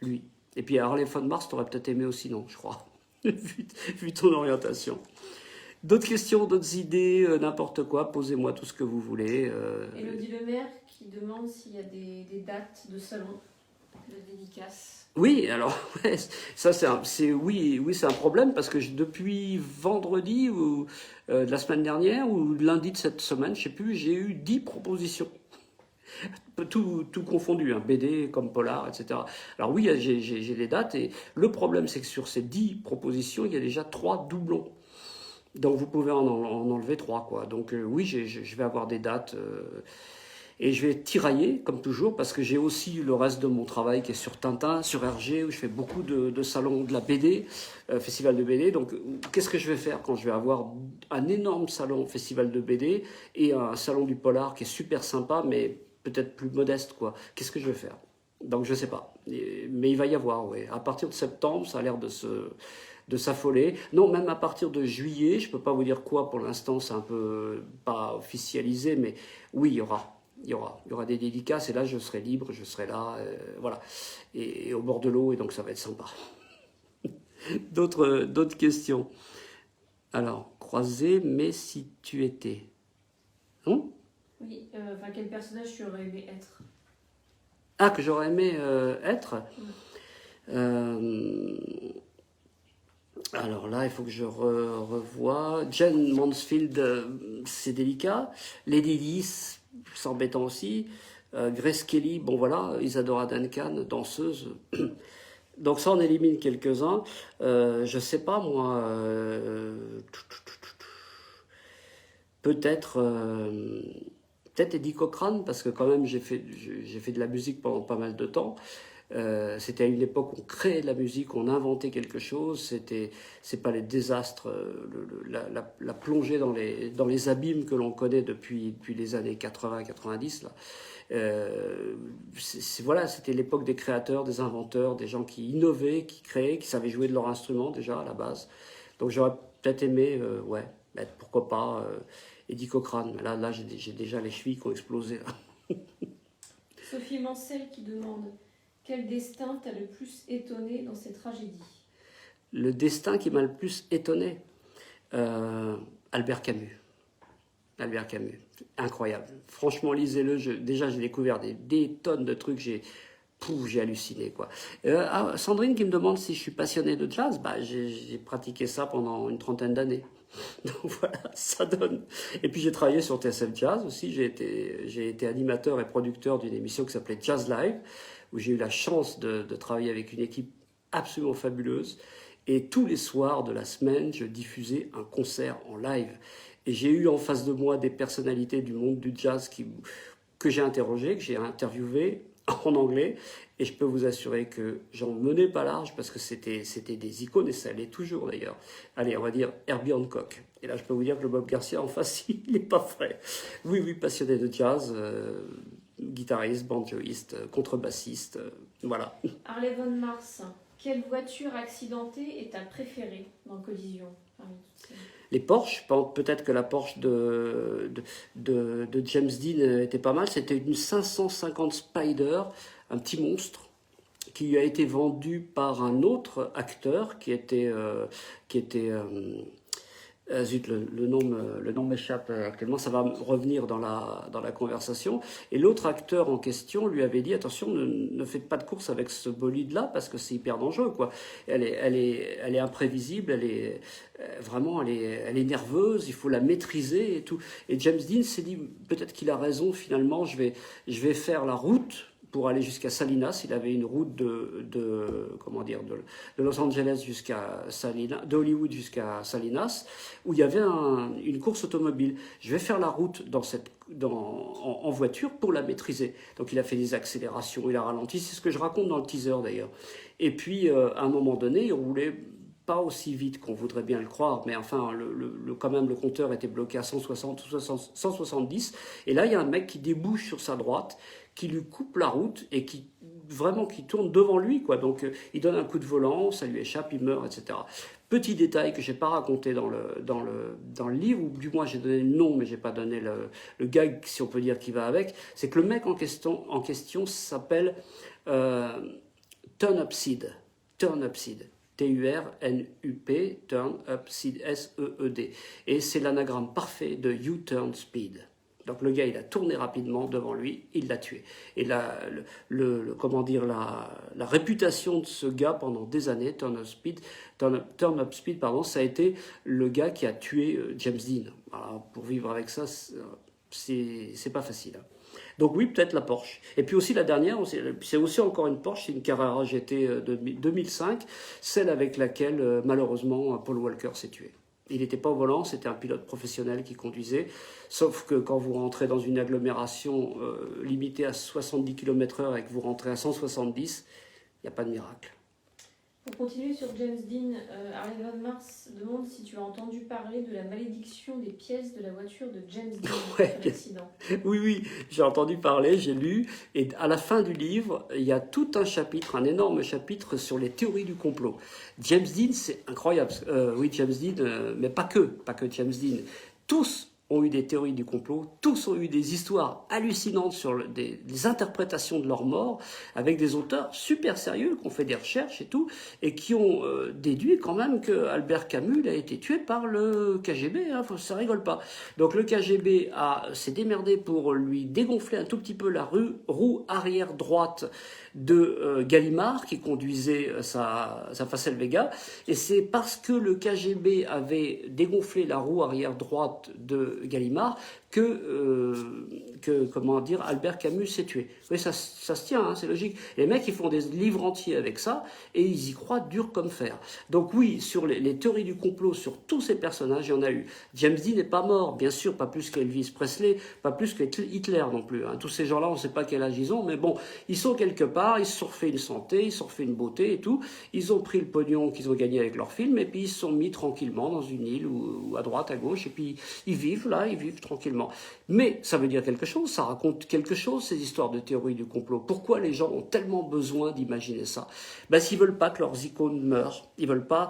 lui. Et puis Harley Von Mars, t'aurais peut-être aimé aussi, non, je crois. vu ton orientation. D'autres questions, d'autres idées, n'importe quoi, posez-moi tout ce que vous voulez. Élodie Lemaire qui demande s'il y a des dates de salon, de dédicaces. Oui, alors, ouais, ça c'est un problème, parce que depuis vendredi ou de la semaine dernière, ou lundi de cette semaine, je sais plus, j'ai eu 10 propositions. Tout confondu, hein, BD comme polar, etc. Alors oui, j'ai des dates, et le problème c'est que sur ces 10 propositions, il y a déjà 3 doublons. Donc vous pouvez en enlever 3, quoi. Donc oui, je vais avoir des dates, et je vais tirailler, comme toujours, parce que j'ai aussi le reste de mon travail qui est sur Tintin, sur RG, où je fais beaucoup de salons de la BD, festival de BD. Donc qu'est-ce que je vais faire quand je vais avoir un énorme salon festival de BD et un salon du polar qui est super sympa, mais peut-être plus modeste, quoi. Qu'est-ce que je vais faire? Donc je sais pas. Mais il va y avoir, oui. À partir de septembre, ça a l'air de s'affoler. Non, même à partir de juillet, je peux pas vous dire quoi pour l'instant, c'est un peu pas officialisé, mais oui, il y aura des dédicaces, et là je serai libre, je serai là, voilà. Et au bord de l'eau, et donc ça va être sympa. D'autres questions? Alors, croiser, mais si tu étais. Non? Oui, quel personnage tu aurais aimé être? Ah, que j'aurais aimé être. Alors là, il faut que je revoie. Jane Mansfield, c'est délicat. Lady Di, c'est embêtant aussi. Grace Kelly, bon voilà. Isadora Duncan, danseuse. Donc ça, on élimine quelques-uns. Je sais pas, moi. Peut-être Eddie Cochrane, parce que quand même j'ai fait de la musique pendant pas mal de temps. C'était à une époque où on créait de la musique, on inventait quelque chose. C'est pas les désastres, la plongée dans les abîmes que l'on connaît depuis les années 80-90 là. Voilà, c'était l'époque des créateurs, des inventeurs, des gens qui innovaient, qui créaient, qui savaient jouer de leur instrument déjà à la base. Donc j'aurais peut-être aimé, ouais, pourquoi pas Eddie Cochrane. Mais là j'ai déjà les chevilles qui ont explosé. Sophie Mancel qui demande Quel destin t'a le plus étonné dans ces tragédies? Le destin qui m'a le plus étonné, Albert Camus. Albert Camus, incroyable. Franchement, lisez-le. Déjà, j'ai découvert des tonnes de trucs. J'ai halluciné, quoi. Sandrine qui me demande si je suis passionné de jazz. Bah, j'ai pratiqué ça pendant une trentaine d'années. Donc voilà, ça donne. Et puis j'ai travaillé sur TSF Jazz aussi. J'ai été animateur et producteur d'une émission qui s'appelait Jazz Live, où j'ai eu la chance de travailler avec une équipe absolument fabuleuse. Et tous les soirs de la semaine, je diffusais un concert en live. Et j'ai eu en face de moi des personnalités du monde du jazz que j'ai interrogées, que j'ai interviewées en anglais. Et je peux vous assurer que j'en menais pas large parce que c'était des icônes, et ça l'est toujours d'ailleurs. Allez, on va dire Herbie Hancock. Et là, je peux vous dire que le Bob Garcia en face, il n'est pas frais. Oui, oui, passionné de jazz, guitariste, banjoiste, contrebassiste, voilà. Harley von Mars, quelle voiture accidentée est ta préférée dans Collision parmi toutes ces... Les Porsche, peut-être que la Porsche de James Dean était pas mal. C'était une 550 Spider, un petit monstre, qui lui a été vendu par un autre acteur qui était zut, le nom m'échappe actuellement, ça va revenir dans la conversation. Et l'autre acteur en question lui avait dit, attention, ne faites pas de course avec ce bolide-là parce que c'est hyper dangereux, quoi. Elle est imprévisible, elle est nerveuse, il faut la maîtriser et tout. Et James Dean s'est dit, peut-être qu'il a raison, finalement, je vais faire la route pour aller jusqu'à Salinas. Il avait une route de Los Angeles jusqu'à Salinas, de Hollywood jusqu'à Salinas, où il y avait une course automobile. Je vais faire la route en voiture pour la maîtriser. Donc il a fait des accélérations, il a ralenti. C'est ce que je raconte dans le teaser d'ailleurs. Et puis à un moment donné, il roulait pas aussi vite qu'on voudrait bien le croire, mais enfin, quand même, le compteur était bloqué à 160 ou 170. Et là, il y a un mec qui débouche sur sa droite, qui lui coupe la route et qui tourne devant lui, quoi. Donc, il donne un coup de volant, ça lui échappe, il meurt, etc. Petit détail que j'ai pas raconté dans le livre, ou du moins j'ai donné le nom, mais j'ai pas donné le gag, si on peut dire, qui va avec, c'est que le mec en question s'appelle Turnipseed. Turnipseed. T-U-R-N-U-P, Turn Up Seed, S-E-E-D. Et c'est l'anagramme parfait de U-Turn Speed. Donc le gars, il a tourné rapidement devant lui, il l'a tué. Et la réputation de ce gars pendant des années, Turn Up Speed, ça a été le gars qui a tué James Dean. Alors, pour vivre avec ça, c'est pas facile. Donc oui, peut-être la Porsche. Et puis aussi la dernière, c'est aussi encore une Porsche, c'est une Carrera GT de 2005, celle avec laquelle malheureusement Paul Walker s'est tué. Il n'était pas au volant, c'était un pilote professionnel qui conduisait, sauf que quand vous rentrez dans une agglomération limitée à 70 km/h et que vous rentrez à 170, il n'y a pas de miracle. Pour continuer sur James Dean, Harley von Mars demande si tu as entendu parler de la malédiction des pièces de la voiture de James Dean après l'accident. Oui, j'ai entendu parler, j'ai lu, et à la fin du livre, il y a tout un chapitre, un énorme chapitre sur les théories du complot. James Dean, c'est incroyable. Oui, James Dean, mais pas que James Dean. Tous ont eu des théories du complot, tous ont eu des histoires hallucinantes sur des interprétations de leur mort, avec des auteurs super sérieux qui ont fait des recherches et tout, et qui ont déduit quand même que Albert Camus il a été tué par le KGB, hein, ça rigole pas. Donc le KGB s'est démerdé pour lui dégonfler un tout petit peu la roue arrière droite de Gallimard, qui conduisait sa Facel Vega, et c'est parce que le KGB avait dégonflé la roue arrière droite de Gallimard que Albert Camus s'est tué. Oui, ça se tient, hein, c'est logique. Les mecs, ils font des livres entiers avec ça, et ils y croient dur comme fer. Donc oui, sur les théories du complot, sur tous ces personnages, il y en a eu. James Dean n'est pas mort, bien sûr, pas plus qu'Elvis Presley, pas plus que Hitler non plus. Hein. Tous ces gens-là, on ne sait pas quel âge ils ont, mais bon, ils sont quelque part, ils se sont refait une santé, ils se sont refait une beauté et tout. Ils ont pris le pognon qu'ils ont gagné avec leur film, et puis ils se sont mis tranquillement dans une île, ou à droite, à gauche, et puis ils vivent tranquillement. Mais ça veut dire quelque chose, ça raconte quelque chose, ces histoires de théorie du complot. Pourquoi les gens ont tellement besoin d'imaginer ça? S'ils veulent pas que leurs icônes meurent, ils veulent pas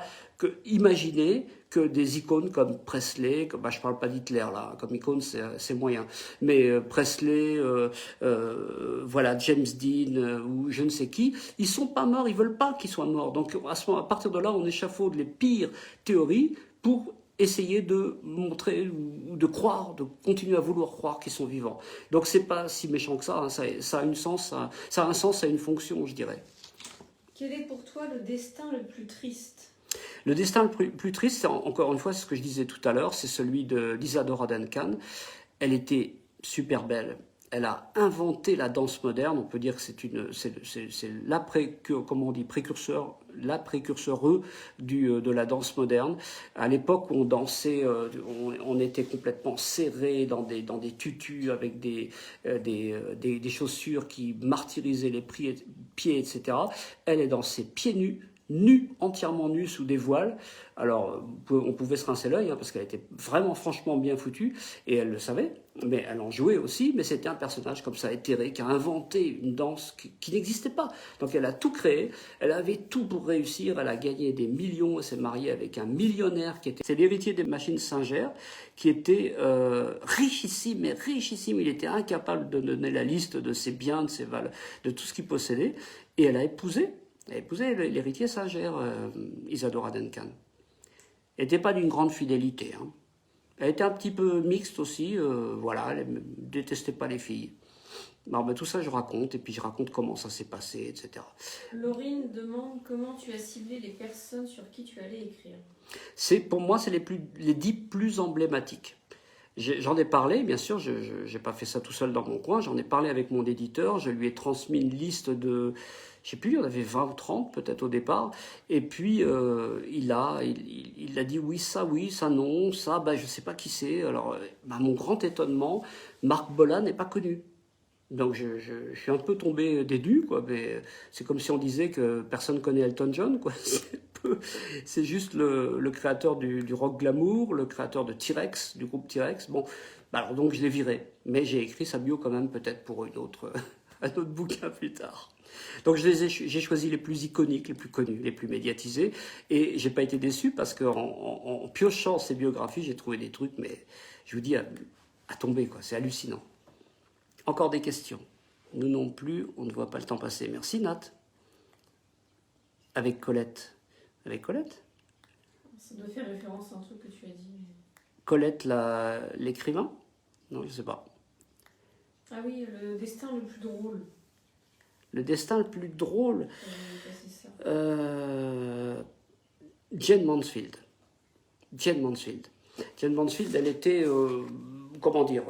imaginer que des icônes comme Presley, comme, je parle pas d'Hitler là, comme icône c'est moyen, mais Presley, voilà, James Dean ou je ne sais qui, ils sont pas morts, ils veulent pas qu'ils soient morts. Donc à partir de là, on échafaude les pires théories pour essayer de montrer ou de croire, de continuer à vouloir croire qu'ils sont vivants. Donc c'est pas si méchant que ça, hein, ça a un sens, ça a une fonction, je dirais. Quel est pour toi le destin le plus triste? Le destin le plus triste, c'est encore une fois, c'est ce que je disais tout à l'heure, c'est celui d'Isadora Duncan. Elle était super belle. Elle a inventé la danse moderne. On peut dire que c'est précurseur, la précurseure de la danse moderne. À l'époque où on dansait, on était complètement serré dans des tutus avec des chaussures qui martyrisaient les pieds, etc. Elle dansait pieds nus, entièrement nue sous des voiles. Alors, on pouvait se rincer l'œil, hein, parce qu'elle était vraiment franchement bien foutue, et elle le savait, mais elle en jouait aussi, mais c'était un personnage comme ça, éthéré, qui a inventé une danse qui n'existait pas. Donc elle a tout créé, elle avait tout pour réussir, elle a gagné des millions, elle s'est mariée avec un millionnaire c'est l'héritier des machines Singer, qui était richissime, mais richissime, il était incapable de donner la liste de ses biens, de tout ce qu'il possédait, et elle a épousé l'héritier Singer, Isadora Duncan. Elle n'était pas d'une grande fidélité. Hein. Elle était un petit peu mixte aussi, voilà, elle ne détestait pas les filles. Alors, tout ça, je raconte, et puis je raconte comment ça s'est passé, etc. Laurine demande comment tu as ciblé les personnes sur qui tu allais écrire. Pour moi, c'est les 10 plus emblématiques. J'en ai parlé, bien sûr, je n'ai pas fait ça tout seul dans mon coin, j'en ai parlé avec mon éditeur, je lui ai transmis une liste de, je sais plus, il y en avait 20 ou 30 peut-être au départ, et puis il a dit oui, ça non, ça, je ne sais pas qui c'est. Alors, mon grand étonnement, Marc Bola n'est pas connu. Donc je suis un peu tombé des nues, quoi. Mais c'est comme si on disait que personne connaît Elton John, quoi. C'est juste le créateur du rock glamour, le créateur de T-Rex, du groupe T-Rex. Bon, alors donc je l'ai viré, mais j'ai écrit sa bio quand même, peut-être pour un autre bouquin plus tard. Donc j'ai choisi les plus iconiques, les plus connus, les plus médiatisés, et j'ai pas été déçu parce qu'en piochant ces biographies, j'ai trouvé des trucs, mais je vous dis à tomber, quoi. C'est hallucinant. Encore des questions? Nous non plus, on ne voit pas le temps passer. Merci Nat. Avec Colette. Avec Colette? Ça doit faire référence à un truc que tu as dit. Colette, l'écrivain? Non, je ne sais pas. Ah oui, le destin le plus drôle. Le destin le plus drôle? C'est ça. Jane Mansfield. Jane Mansfield, elle était, comment dire,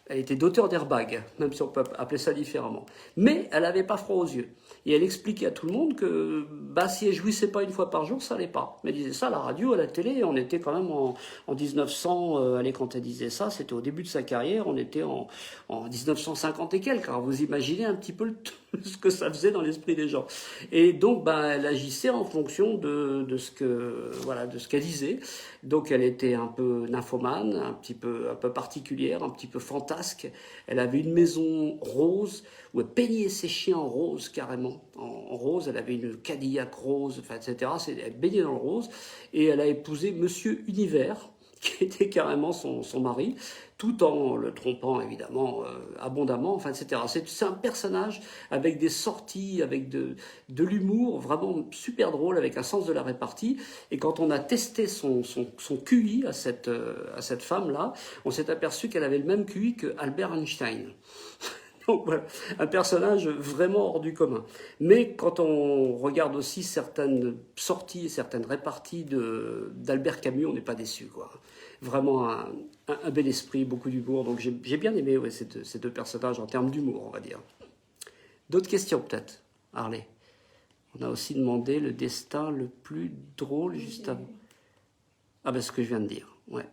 elle était d'auteur d'airbag, même si on peut appeler ça différemment. Mais elle n'avait pas froid aux yeux. Et elle expliquait à tout le monde que si elle jouissait pas une fois par jour, ça n'allait pas. Mais elle disait ça à la radio, à la télé, on était quand même en 1900, quand elle disait ça, c'était au début de sa carrière, on était en 1950 et quelques. Alors vous imaginez un petit peu ce que ça faisait dans l'esprit des gens. Et donc elle agissait en fonction de ce qu'elle disait. Donc elle était un peu nymphomane, un peu particulière, un petit peu fantasque. Elle avait une maison rose où elle peignait ses chiens en rose carrément. En rose, elle avait une Cadillac rose, etc. Elle baignait dans le rose. Et elle a épousé Monsieur Univers, qui était carrément son mari, tout en le trompant évidemment abondamment, etc. C'est un personnage avec des sorties, avec de l'humour vraiment super drôle, avec un sens de la répartie. Et quand on a testé son QI à cette femme-là, on s'est aperçu qu'elle avait le même QI que Albert Einstein. Donc voilà, un personnage vraiment hors du commun. Mais quand on regarde aussi certaines sorties, certaines réparties d'Albert Camus, on n'est pas déçu, quoi. Vraiment un bel esprit, beaucoup d'humour. Donc j'ai bien aimé ces deux personnages en termes d'humour, on va dire. D'autres questions peut-être, Harley? On a aussi demandé le destin le plus drôle juste avant. Ah ce que je viens de dire, ouais.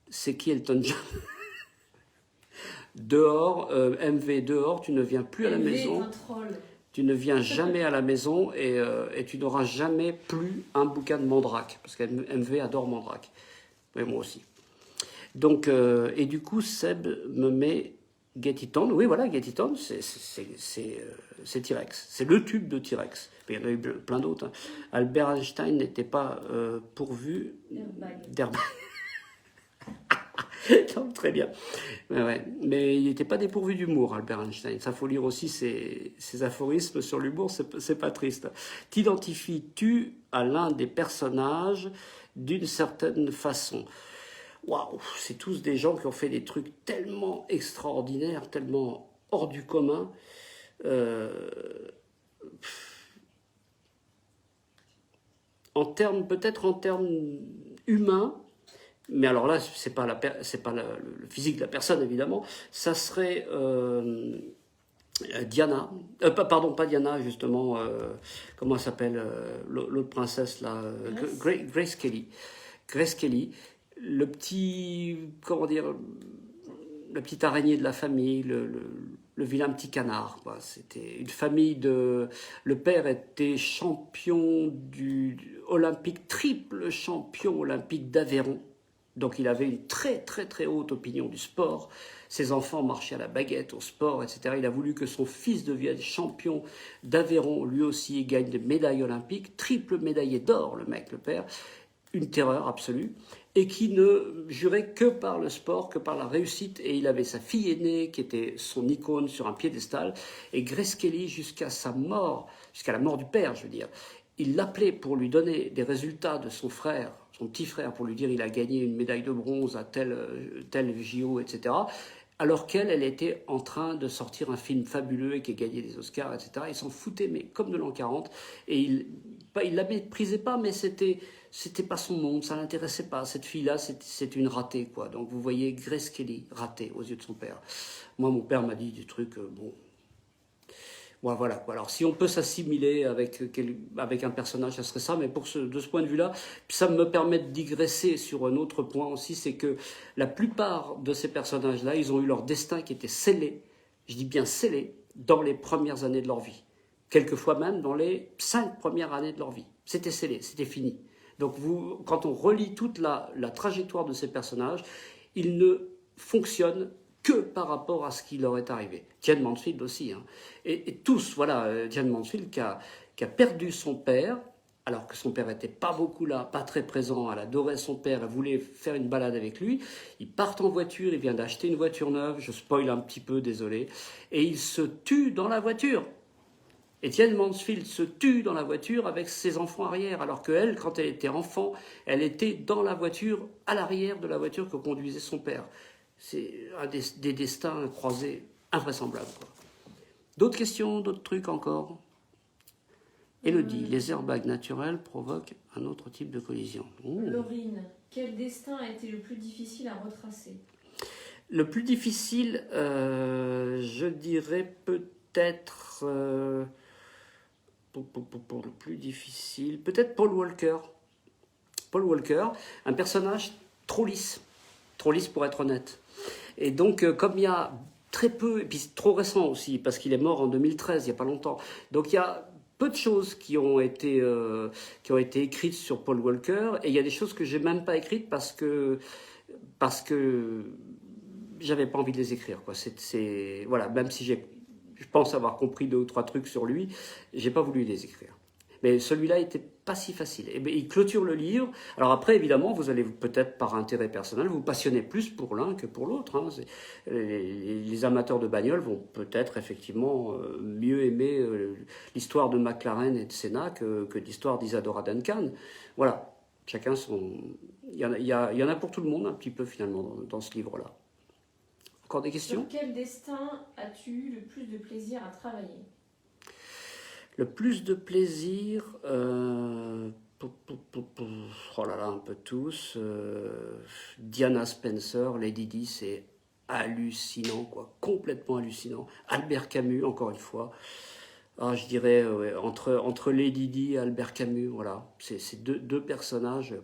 C'est qui Elton John? Dehors, MV, dehors, tu ne viens plus à la maison. MV est un troll. Tu ne viens jamais à la maison et tu n'auras jamais plus un bouquin de Mandrake, parce qu'MV adore Mandrake. Et moi aussi. Donc, et du coup, Seb me met Get It On, oui, voilà, Get It On, c'est T-Rex. C'est le tube de T-Rex. Il y en a eu plein d'autres. Hein. Albert Einstein n'était pas pourvu d'airbag. Très bien. Ouais. Mais il n'était pas dépourvu d'humour, Albert Einstein. Ça, faut lire aussi ses aphorismes sur l'humour, c'est pas triste. T'identifies-tu à l'un des personnages d'une certaine façon? Waouh, c'est tous des gens qui ont fait des trucs tellement extraordinaires, tellement hors du commun. Peut-être en termes humains, mais alors là, c'est pas le physique de la personne évidemment. Ça serait Diana, pardon, pas Diana justement. Comment elle s'appelle l'autre princesse là, Grace Kelly. Grace Kelly, le petit, comment dire, la petite araignée de la famille, le vilain petit canard. C'était une famille de... Le père était champion olympique, triple champion olympique d'Aveyron. Donc il avait une très très très haute opinion du sport. Ses enfants marchaient à la baguette, au sport, etc. Il a voulu que son fils devienne champion d'Aveyron, lui aussi, et gagne des médailles olympiques. Triple médaillé d'or, le mec, le père. Une terreur absolue, et qui ne jurait que par le sport, que par la réussite. Et il avait sa fille aînée, qui était son icône sur un piédestal, et Grace Kelly, jusqu'à sa mort, jusqu'à la mort du père, je veux dire, il l'appelait pour lui donner des résultats de son frère, son petit frère, pour lui dire il a gagné une médaille de bronze à tel JO, etc., alors elle était en train de sortir un film fabuleux et qui a gagné des Oscars, etc. Il s'en foutait, mais comme de l'an 40, et il la méprisait pas, mais c'était pas son monde, ça l'intéressait pas. Cette fille-là, c'est une ratée, quoi. Donc vous voyez Grace Kelly, ratée aux yeux de son père. Moi, mon père m'a dit des trucs, bon... Ouais, voilà. Alors, si on peut s'assimiler avec un personnage, ça serait ça. Mais de ce point de vue-là, ça me permet de digresser sur un autre point aussi, c'est que la plupart de ces personnages-là, ils ont eu leur destin qui était scellé, je dis bien scellé, dans les premières années de leur vie. Quelquefois même dans les 5 premières années de leur vie. C'était scellé, c'était fini. Donc quand on relit toute la trajectoire de ces personnages, ils ne fonctionnent que par rapport à ce qui leur est arrivé. Diane Mansfield aussi. Hein. Et tous, voilà, Diane Mansfield qui a perdu son père, alors que son père n'était pas beaucoup là, pas très présent, elle adorait son père, elle voulait faire une balade avec lui. Ils partent en voiture, il vient d'acheter une voiture neuve, je spoil un petit peu, désolé, et il se tue dans la voiture. Diane Mansfield se tue dans la voiture avec ses enfants arrière, alors qu'elle, quand elle était enfant, elle était dans la voiture, à l'arrière de la voiture que conduisait son père. C'est des destins croisés invraisemblables. D'autres questions, d'autres trucs encore? Élodie, les airbags naturels provoquent un autre type de collision. Laurine, quel destin a été le plus difficile à retracer? Le plus difficile, je dirais peut-être... pour le plus difficile, peut-être Paul Walker. Paul Walker, un personnage trop lisse pour être honnête. Et donc, comme il y a très peu, et puis trop récent aussi, parce qu'il est mort en 2013, il n'y a pas longtemps, donc il y a peu de choses qui ont été écrites sur Paul Walker, et il y a des choses que j'ai même pas écrites parce que j'avais pas envie de les écrire, quoi. Voilà, même si je pense avoir compris 2 ou 3 trucs sur lui, j'ai pas voulu les écrire. Mais celui-là était pas si facile. Et bien, il clôture le livre. Alors après, évidemment, vous allez peut-être, par intérêt personnel, vous passionner plus pour l'un que pour l'autre. Hein. Les amateurs de bagnole vont peut-être effectivement mieux aimer l'histoire de McLaren et de Senna que l'histoire d'Isadora Duncan. Voilà, chacun son... Il y en a pour tout le monde, un petit peu, finalement, dans ce livre-là. Encore des questions? Sur quel destin as-tu eu le plus de plaisir à travailler? Le plus de plaisir, oh là là, un peu tous. Diana Spencer, Lady Di, c'est hallucinant, quoi, complètement hallucinant. Albert Camus, encore une fois. Ah, je dirais, ouais, entre Lady Di et Albert Camus, voilà. C'est deux personnages,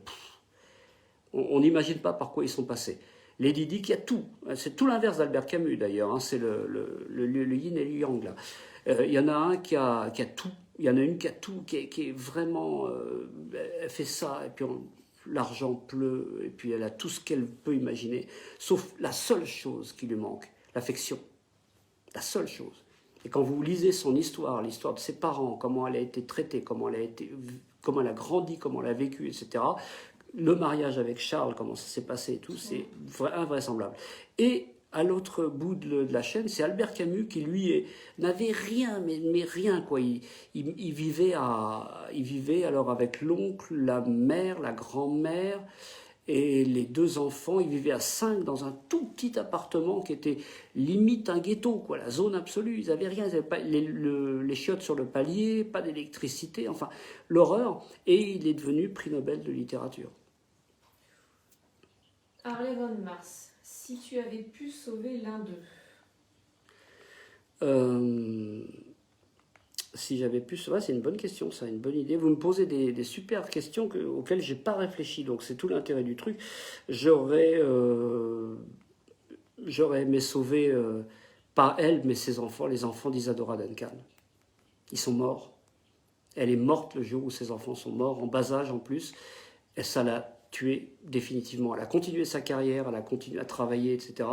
on n'imagine pas par quoi ils sont passés. Lady Di qui a tout, c'est tout l'inverse d'Albert Camus d'ailleurs, hein, c'est le yin et le yang là. Il y en a un qui a tout, il y en a une qui a tout, qui est vraiment, elle fait ça, et puis l'argent pleut, et puis elle a tout ce qu'elle peut imaginer, sauf la seule chose qui lui manque, l'affection. La seule chose. Et quand vous lisez son histoire, l'histoire de ses parents, comment elle a été traitée, comment elle a grandi, comment elle a vécu, etc., le mariage avec Charles, comment ça s'est passé et tout, c'est invraisemblable. Et à l'autre bout de la chaîne, c'est Albert Camus qui, lui, n'avait rien, mais rien, quoi. Il vivait alors avec l'oncle, la mère, la grand-mère et les 2 enfants. Ils vivaient à 5 dans un tout petit appartement qui était limite un ghetto, quoi, la zone absolue. Ils n'avaient rien, ils n'avaient pas les chiottes sur le palier, pas d'électricité, enfin, l'horreur. Et il est devenu prix Nobel de littérature. Harley von Mars, si tu avais pu sauver l'un d'eux. Si j'avais pu, c'est une bonne question, ça, une bonne idée. Vous me posez des super questions auxquelles j'ai pas réfléchi, donc c'est tout l'intérêt du truc. J'aurais aimé sauver, pas elle, mais ses enfants, les enfants d'Isadora Duncan. Ils sont morts. Elle est morte le jour où ses enfants sont morts, en bas âge en plus. Et ça l'a tuée définitivement. Elle a continué sa carrière, elle a continué à travailler, etc.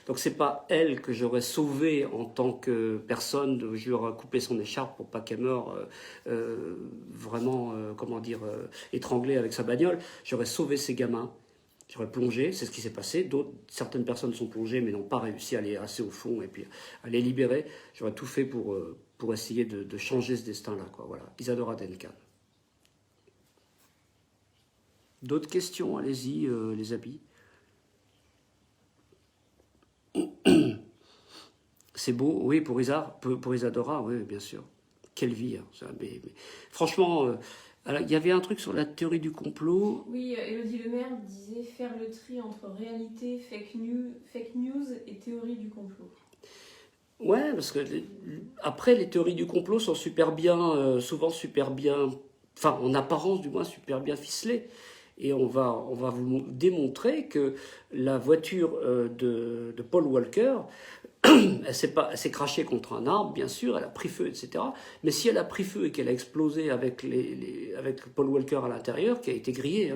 Donc c'est pas elle que j'aurais sauvée en tant que personne. Je lui aurais coupé son écharpe pour pas qu'elle meure vraiment, étranglée avec sa bagnole. J'aurais sauvé ces gamins. J'aurais plongé, c'est ce qui s'est passé. Certaines personnes sont plongées mais n'ont pas réussi à aller assez au fond et puis à les libérer. J'aurais tout fait pour essayer de changer ce destin-là, quoi. Voilà. Isadora Duncan. D'autres questions? Allez-y, les amis. C'est beau, oui, pour Isadora, oui, bien sûr. Quelle vie, hein, ça, mais franchement, il y avait un truc sur la théorie du complot. Oui, Élodie Lemaire disait faire le tri entre réalité, fake news et théorie du complot. Ouais, parce que après, les théories du complot sont souvent super bien, enfin, en apparence du moins, super bien ficelées. Et on va vous démontrer que la voiture de Paul Walker, elle s'est crachée contre un arbre, bien sûr, elle a pris feu, etc. Mais si elle a pris feu et qu'elle a explosé avec Paul Walker à l'intérieur, qui a été grillé,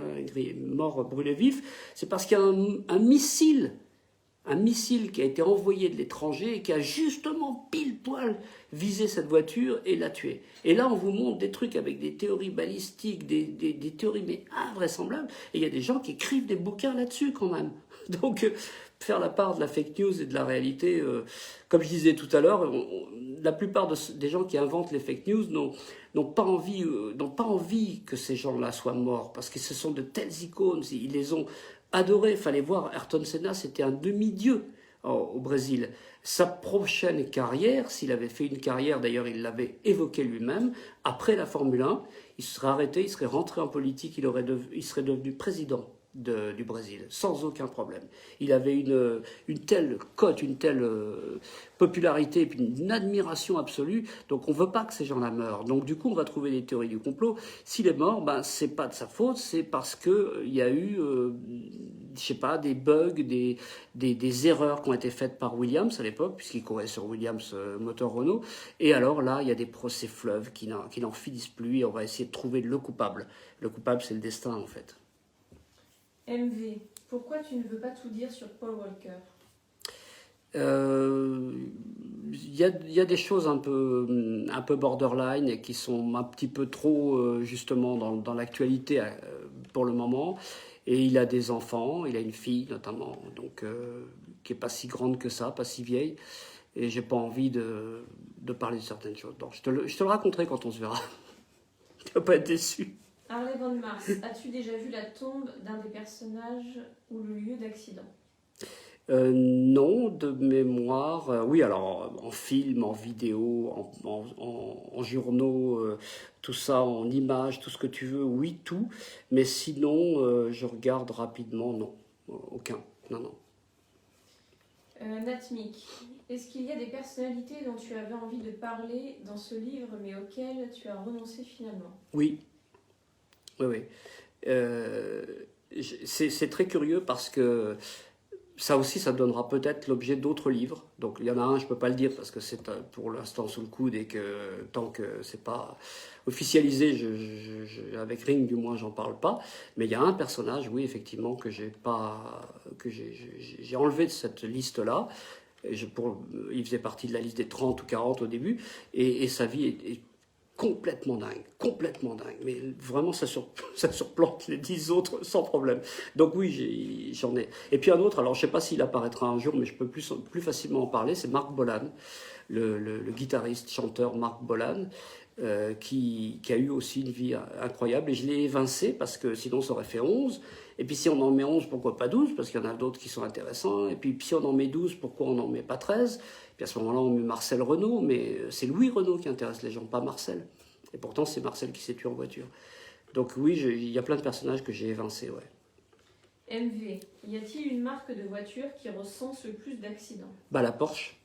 mort, brûlé vif, c'est parce qu'il y a un missile qui a été envoyé de l'étranger et qui a justement pile poil visé cette voiture et l'a tuée. Et là, on vous montre des trucs avec des théories balistiques, des théories mais invraisemblables. Et il y a des gens qui écrivent des bouquins là-dessus quand même. Donc, faire la part de la fake news et de la réalité, comme je disais tout à l'heure, la plupart des gens qui inventent les fake news n'ont pas envie que ces gens-là soient morts, parce que ce sont de telles icônes, ils les ont adorés. Il fallait voir, Ayrton Senna, c'était un demi-dieu au Brésil. Sa prochaine carrière, s'il avait fait une carrière, d'ailleurs il l'avait évoqué lui-même, après la Formule 1, il serait arrêté, il serait rentré en politique, il serait devenu président du Brésil, sans aucun problème. Il avait une telle cote, une telle popularité, et puis une admiration absolue, donc on ne veut pas que ces gens-là meurent. Donc du coup, on va trouver des théories du complot. S'il est mort, c'est pas de sa faute, c'est parce qu'il y a eu, je sais pas, des bugs, des erreurs qui ont été faites par Williams à l'époque, puisqu'il courait sur Williams moteur Renault, et alors là, il y a des procès fleuves qui n'en finissent plus, et on va essayer de trouver le coupable. Le coupable, c'est le destin, en fait. MV, pourquoi tu ne veux pas tout dire sur Paul Walker? Il y a des choses un peu borderline et qui sont un petit peu trop justement dans l'actualité pour le moment. Et il a des enfants, il a une fille notamment, donc qui est pas si grande que ça, pas si vieille. Et j'ai pas envie de parler de certaines choses. Donc, je te le raconterai quand on se verra. Tu vas pas être déçu. Harley von Mars, as-tu déjà vu la tombe d'un des personnages ou le lieu d'accident? Non, de mémoire. Oui, alors en film, en vidéo, en journaux, tout ça, en images, tout ce que tu veux, oui, tout. Mais sinon, je regarde rapidement, non, aucun. Non. Natmik, est-ce qu'il y a des personnalités dont tu avais envie de parler dans ce livre, mais auxquelles tu as renoncé finalement? Oui. C'est très curieux parce que ça aussi, ça donnera peut-être l'objet d'autres livres. Donc il y en a un, je ne peux pas le dire parce que c'est pour l'instant sous le coude et que tant que c'est pas officialisé, avec Ring du moins, j'en parle pas. Mais il y a un personnage, oui, effectivement, que j'ai enlevé de cette liste-là. Il faisait partie de la liste des 30 ou 40 au début, et sa vie est complètement dingue, mais vraiment ça surplante les 10 autres sans problème. Donc oui, j'en ai. Et puis un autre, alors je ne sais pas s'il apparaîtra un jour, mais je peux plus facilement en parler, c'est Marc Bolan, le guitariste, chanteur Marc Bolan, qui a eu aussi une vie incroyable, et je l'ai évincé parce que sinon ça aurait fait 11. Et puis si on en met 11, pourquoi pas 12? Parce qu'il y en a d'autres qui sont intéressants. Et puis si on en met 12, pourquoi on n'en met pas 13? Puis à ce moment-là, on met Marcel Renaud, mais c'est Louis Renaud qui intéresse les gens, pas Marcel. Et pourtant, c'est Marcel qui s'est tué en voiture. Donc oui, il y a plein de personnages que j'ai évincés, ouais. MV, y a-t-il une marque de voiture qui recense le plus d'accidents? Bah la Porsche.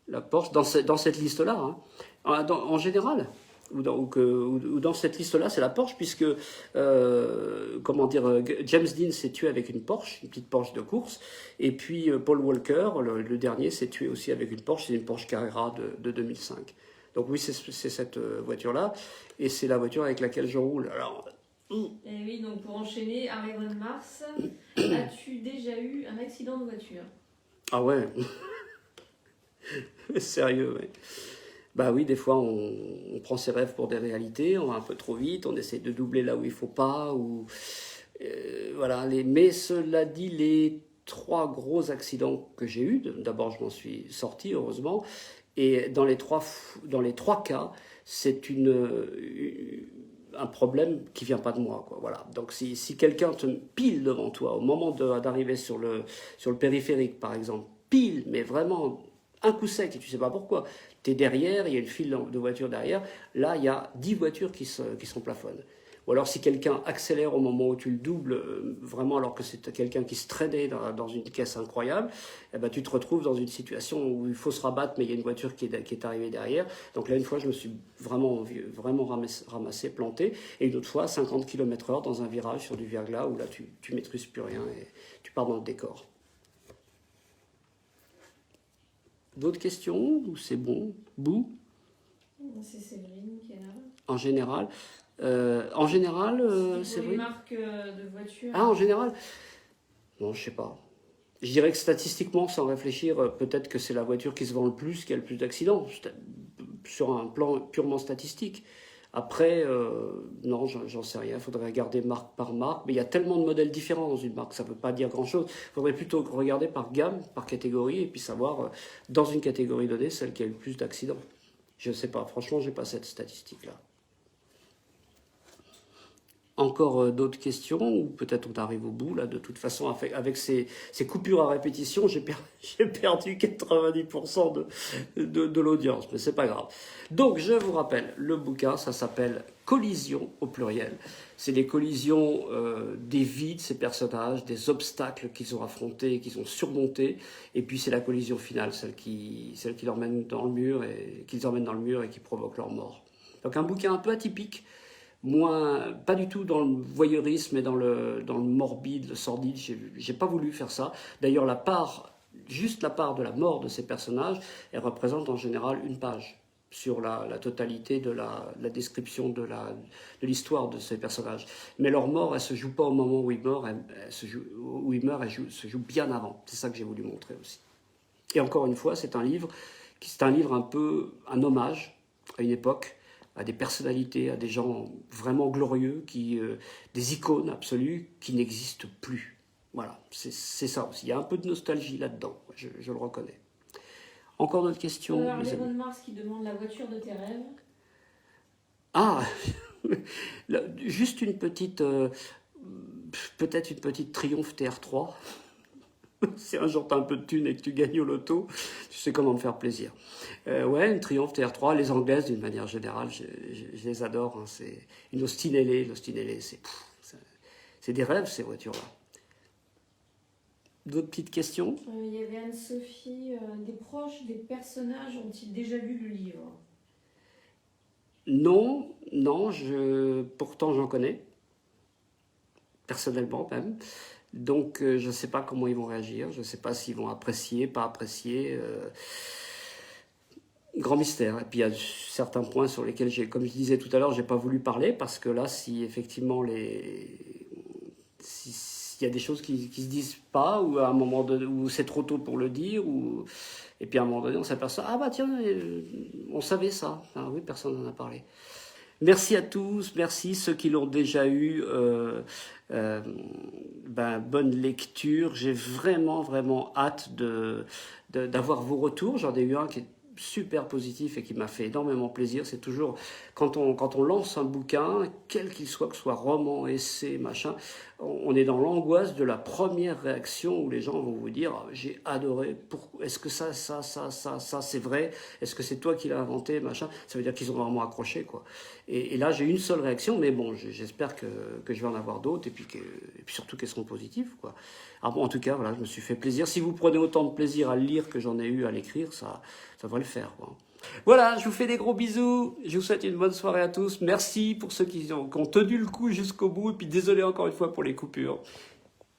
La Porsche, dans cette liste-là, hein. En général, ou dans cette liste-là, c'est la Porsche, puisque, comment dire, James Dean s'est tué avec une Porsche, une petite Porsche de course, et puis Paul Walker, le dernier, s'est tué aussi avec une Porsche, c'est une Porsche Carrera de 2005. Donc oui, c'est cette voiture-là, et c'est la voiture avec laquelle je roule. Alors, Et oui, donc pour enchaîner, Harley Mars, as-tu déjà eu un accident de voiture? ah ouais, sérieux, ouais. Bah oui, des fois, on prend ses rêves pour des réalités, on va un peu trop vite, on essaie de doubler là où il faut pas, ou voilà. Mais cela dit, les 3 gros accidents que j'ai eus, d'abord je m'en suis sorti, heureusement, et dans les trois cas, c'est un problème qui vient pas de moi, quoi. Voilà. Donc si quelqu'un te pile devant toi au moment d'arriver sur le périphérique, par exemple, pile, mais vraiment un coup sec, et tu sais pas pourquoi, tu es derrière, il y a une file de voitures derrière, là il y a 10 voitures qui sont plafonnent. Ou alors si quelqu'un accélère au moment où tu le doubles, vraiment alors que c'est quelqu'un qui se traînait dans une caisse incroyable, eh ben, tu te retrouves dans une situation où il faut se rabattre, mais il y a une voiture qui est arrivée derrière. Donc là, une fois, je me suis vraiment ramassé, planté. Et une autre fois, 50 km/h dans un virage sur du verglas, où là, tu maîtrises plus rien et tu pars dans le décor. D'autres questions? Ou c'est bon? Bout? C'est Séverine qui est là. En général, c'est Pour vrai. les marques de voitures. Ah, en général? Non, je sais pas. Je dirais que statistiquement, sans réfléchir, peut-être que c'est la voiture qui se vend le plus, qui a le plus d'accidents, sur un plan purement statistique. Après, non, j'en sais rien. Il faudrait regarder marque par marque. Mais il y a tellement de modèles différents dans une marque, ça ne veut pas dire grand-chose. Il faudrait plutôt regarder par gamme, par catégorie, et puis savoir, dans une catégorie donnée, celle qui a le plus d'accidents. Je ne sais pas. Franchement, je n'ai pas cette statistique-là. Encore d'autres questions, ou peut-être on arrive au bout, là, de toute façon, avec ces coupures à répétition, j'ai perdu 90% de l'audience, mais c'est pas grave. Donc, je vous rappelle, le bouquin, ça s'appelle Collision, au pluriel. C'est les collisions des vies de ces personnages, des obstacles qu'ils ont affrontés, qu'ils ont surmontés, et puis c'est la collision finale, celle qui l'emmène dans le mur, et qu'ils emmènent dans le mur et qui provoque leur mort. Donc, un bouquin un peu atypique, pas du tout dans le voyeurisme et dans le morbide, le sordide. J'ai pas voulu faire ça. D'ailleurs, juste la part de la mort de ces personnages, elle représente en général une page sur la totalité de la description de l'histoire de ces personnages. Mais leur mort, elle se joue pas au moment où ils meurent, elle se joue bien avant. C'est ça que j'ai voulu montrer aussi. Et encore une fois, c'est un livre un peu un hommage à une époque, à des personnalités, à des gens vraiment glorieux, des icônes absolues qui n'existent plus. Voilà, c'est ça aussi. Il y a un peu de nostalgie là-dedans, je le reconnais. Encore d'autres questions? Harley Mars qui demande la voiture de tes rêves. Ah, juste une petite, peut-être une petite Triumph TR3. Si un jour tu as un peu de thunes et que tu gagnes au loto, tu sais comment me faire plaisir. Ouais, une Triumph TR3, les anglaises d'une manière générale, je les adore. Hein. C'est une Austin LA, c'est des rêves ces voitures-là. D'autres petites questions? Il y avait Anne-Sophie, des proches des personnages ont-ils déjà lu le livre? Non, pourtant j'en connais, personnellement même. Donc, je ne sais pas comment ils vont réagir, je ne sais pas s'ils vont apprécier, pas apprécier. Grand mystère. Et puis, il y a certains points sur lesquels, comme je disais tout à l'heure, je n'ai pas voulu parler, parce que là, si effectivement, il qu'il y a des choses qui se disent pas, ou à un moment donné, où c'est trop tôt pour le dire, ou... et puis à un moment donné, on s'aperçoit, ah bah tiens, on savait ça. Ah oui, personne n'en a parlé. Merci à tous, merci ceux qui l'ont déjà eu. Bonne lecture. J'ai vraiment hâte d'avoir vos retours. J'en ai eu un qui est super positif et qui m'a fait énormément plaisir. C'est toujours quand on lance un bouquin, quel qu'il soit, que ce soit roman, essai, machin, on est dans l'angoisse de la première réaction où les gens vont vous dire j'ai adoré, est-ce que ça c'est vrai, est-ce que c'est toi qui l'as inventé, machin. Ça veut dire qu'ils ont vraiment accroché, quoi. Et là j'ai une seule réaction, mais bon, j'espère que je vais en avoir d'autres, et puis surtout qu'elles seront positives, quoi. Alors bon, en tout cas, voilà, je me suis fait plaisir. Si vous prenez autant de plaisir à le lire que j'en ai eu à l'écrire, ça devrait le faire, quoi. Voilà, je vous fais des gros bisous. Je vous souhaite une bonne soirée à tous. Merci pour ceux qui ont tenu le coup jusqu'au bout. Et puis désolé encore une fois pour les coupures.